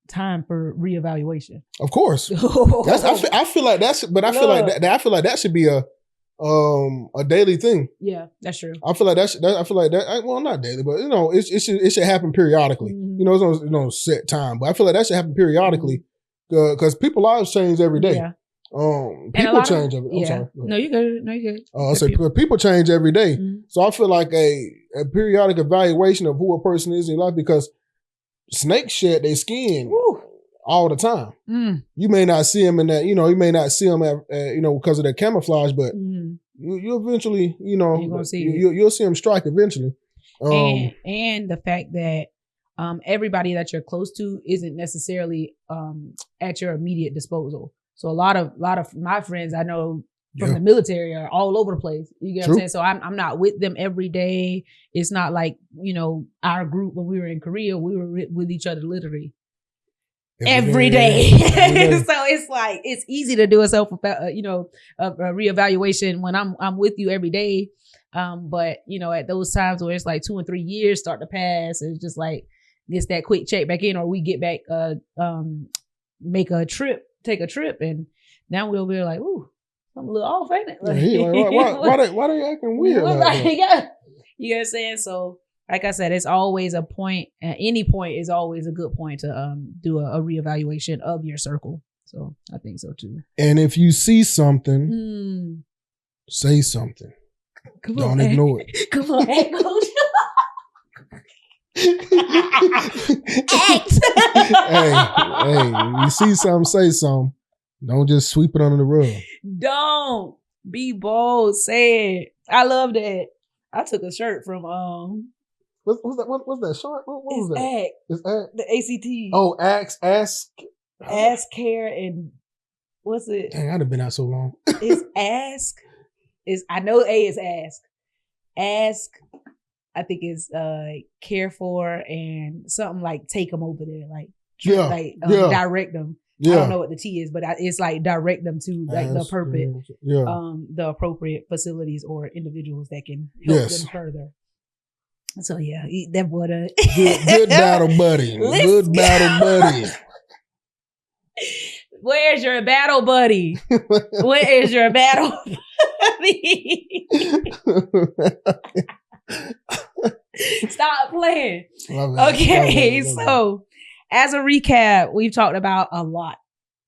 time for reevaluation. Of course. I feel like that should be a daily thing. Yeah, that's true. I feel like that well, not daily, but you know, it should happen periodically. You know, it's no set time, but I feel like that should happen periodically. Because people's lives change every day. Yeah. People change every day. I'm sorry. No, you're good. I say people change every day. So I feel like a periodic evaluation of who a person is in life, because snakes shed their skin all the time. You may not see them in that, you know, you may not see them you know, because of their camouflage, but you eventually, you know, you'll see them strike eventually. And the fact that everybody that you're close to isn't necessarily at your immediate disposal. So a lot of my friends I know from the military are all over the place. You get what I'm saying? So I'm not with them every day. It's not like, you know, our group when we were in Korea, we were with each other literally every day. So it's like, it's easy to do a reevaluation when I'm with you every day. But you know, at those times where it's like 2 and 3 years start to pass, it's just like, it's that quick check back in, or we get back, take a trip, and now we'll be like, ooh, I'm a little off, ain't it? Like, why they acting weird? Like you know what I'm saying? So, like I said, it's always a point. Any point is always a good point to do a reevaluation of your circle. So I think so too. And if you see something, say something. Don't ignore it. Come on, Coach. hey, you see something, say something. Don't just sweep it under the rug. Don't be bold. Say it. I love that. I took a shirt from what's that shirt? What was that? ACT. It's ACT. The ACT. Oh, ask care, and what's it? Dang, I'd have been out so long. It's ask. I know A is ask. Ask. I think it's care for, and something like take them over there, like direct them. I don't know what the T is, but it's like direct them to like the the appropriate facilities or individuals that can help them further. So yeah, that boy. Good battle buddy. Good battle buddy. Where's your battle buddy? Where is your battle buddy? Stop playing. Okay, so as a recap, we've talked about a lot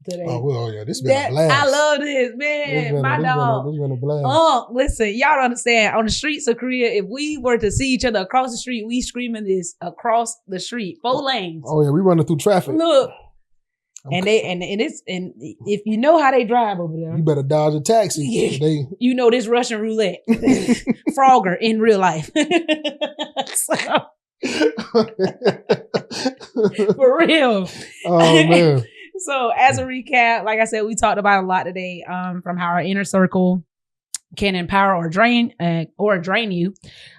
today. Oh, well, yeah, this has been a blast. I love this, man. My dog. This has been a blast. Listen, y'all don't understand. On the streets of Korea, if we were to see each other across the street, we screaming this across the street, 4 lanes. Oh yeah, we running through traffic. Look. And if you know how they drive over there, you better dodge a taxi. Yeah. You know this Russian roulette, Frogger in real life. For real. Oh man. So as a recap, like I said, we talked about a lot today, from how our inner circle can empower or drain you,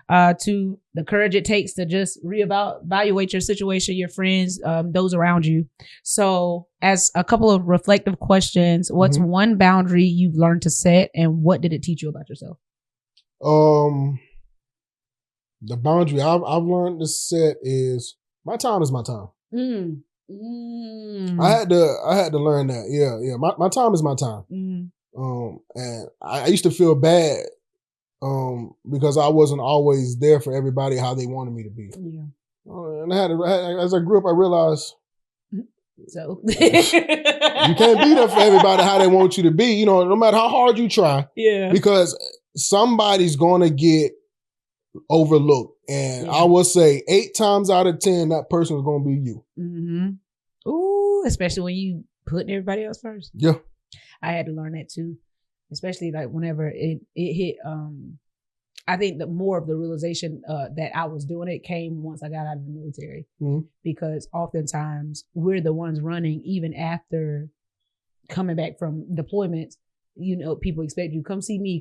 to the courage it takes to just reevaluate your situation, your friends, those around you. So as a couple of reflective questions, what's one boundary you've learned to set, and what did it teach you about yourself? The boundary I've learned to set is my time is my time. I had to learn that. Yeah. My time is my time. And I used to feel bad because I wasn't always there for everybody how they wanted me to be. Yeah. And as I grew up, I realized so you can't be there for everybody how they want you to be. You know, no matter how hard you try. Yeah. Because somebody's going to get overlooked. And I will say 8 times out of 10, that person is going to be you. Ooh, especially when you putting everybody else first. Yeah. I had to learn that too, especially like whenever it hit. I think that more of the realization that I was doing it came once I got out of the military, because oftentimes we're the ones running even after coming back from deployments. You know, people expect you, come see me.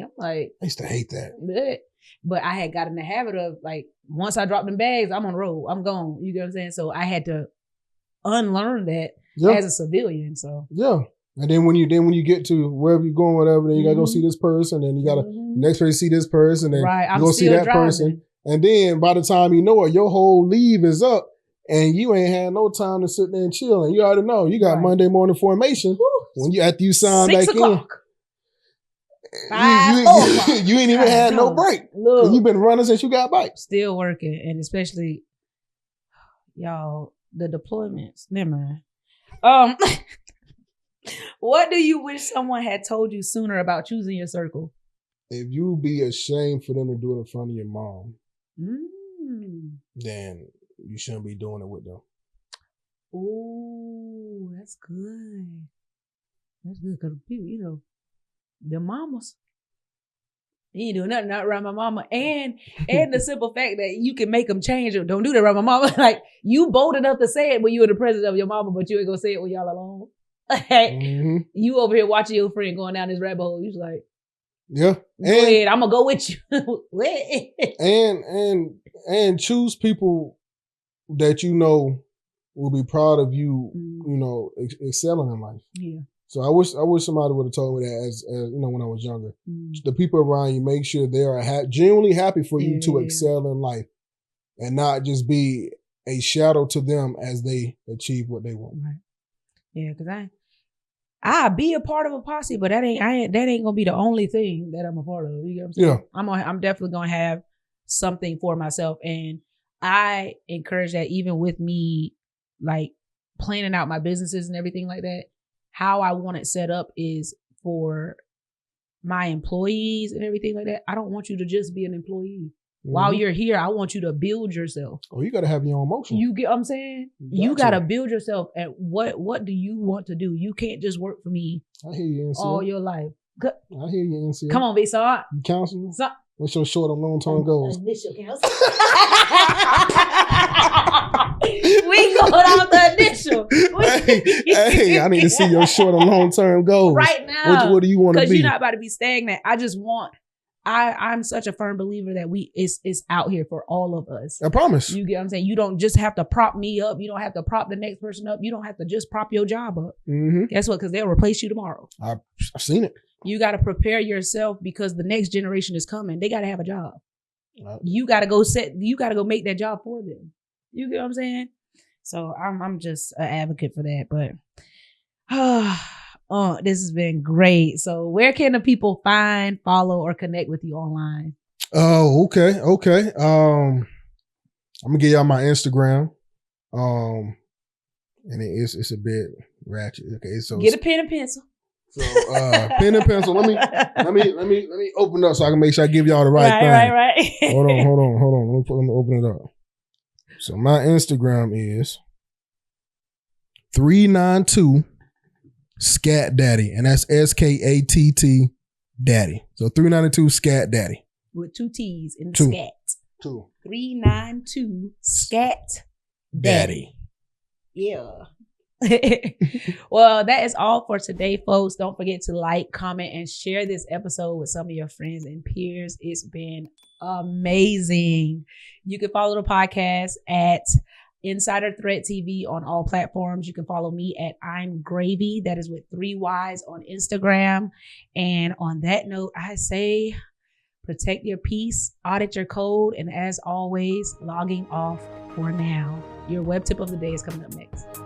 I'm like, I used to hate that. Bleh. But I had got in the habit of like, once I drop them bags, I'm on the road. I'm gone. You get what I'm saying? So I had to unlearn that as a civilian. So yeah. And then when you get to wherever you're going, whatever, then you gotta go see this person, and you gotta next person see this person, and you go see that person. And then by the time you know it, your whole leave is up, and you ain't had no time to sit there and chill. And you already know you got Monday morning formation. When you after you sign back in. 5, you ain't even had no break. Look, you've been running since you got back. Still working, and especially y'all, the deployments. Never mind. What do you wish someone had told you sooner about choosing your circle? If you be ashamed for them to do it in front of your mom, then you shouldn't be doing it with them. Ooh, that's good. That's good, because people, you know, the mamas, you ain't doing nothing not around my mama, and the simple fact that you can make them change it. Don't do that around my mama. Like, you bold enough to say it when you're in the presence of your mama, but you ain't gonna say it when y'all alone. You over here watching your friend going down this rabbit hole. You like, yeah, go ahead, I'm gonna go with you. and choose people that you know will be proud of you. You know, excelling in life. Yeah. So I wish somebody would have told me that as you know, when I was younger. The people around you, make sure they are genuinely happy for you to excel in life, and not just be a shadow to them as they achieve what they want. Right. Yeah, because I be a part of a posse, but that ain't gonna be the only thing that I'm a part of. You know what I'm saying? Yeah. I'm definitely gonna have something for myself, and I encourage that even with me, like planning out my businesses and everything like that. How I want it set up is for my employees and everything like that. I don't want you to just be an employee. While you're here, I want you to build yourself. Oh, you got to have your own motion. You get what I'm saying? You got to build yourself. And what do you want to do? You can't just work for me. I hear you, NCL. All your life. I hear you, NCL. Come on, B-Side. You counseling? What's your short and long-term goals? Initial counseling. We going off the initial. Hey, I need to see your short and long-term goals. Right now. What do you want to be? Because you're not about to be stagnant. I just want... I'm such a firm believer that it's out here for all of us. I promise. You get what I'm saying? You don't just have to prop me up. You don't have to prop the next person up. You don't have to just prop your job up. Guess what? Because they'll replace you tomorrow. I've seen it. You got to prepare yourself because the next generation is coming. They got to have a job. You got to go make that job for them. You get what I'm saying? So I'm just an advocate for that. But this has been great. So where can the people find, follow, or connect with you online? Oh, okay. I'm gonna give y'all my Instagram. And it's a bit ratchet. Okay, so get a pen and pencil. So pen and pencil. Let me open it up so I can make sure I give y'all the right thing. Right. Hold on. Let me open it up. So my Instagram is 392 Scat Daddy, and that's SKATT Daddy. So 392 Scat Daddy with 2 T's in the scat. 392 Scat Daddy. Yeah. Well, that is all for today, folks. Don't forget to like, comment, and share this episode with some of your friends and peers. It's been amazing. You can follow the podcast at Insider Threat TV on all platforms. You can follow me at I'm Gravy. That is with 3 Y's on Instagram. And on that note, I say protect your peace, audit your code, and as always, logging off for now. Your web tip of the day is coming up next.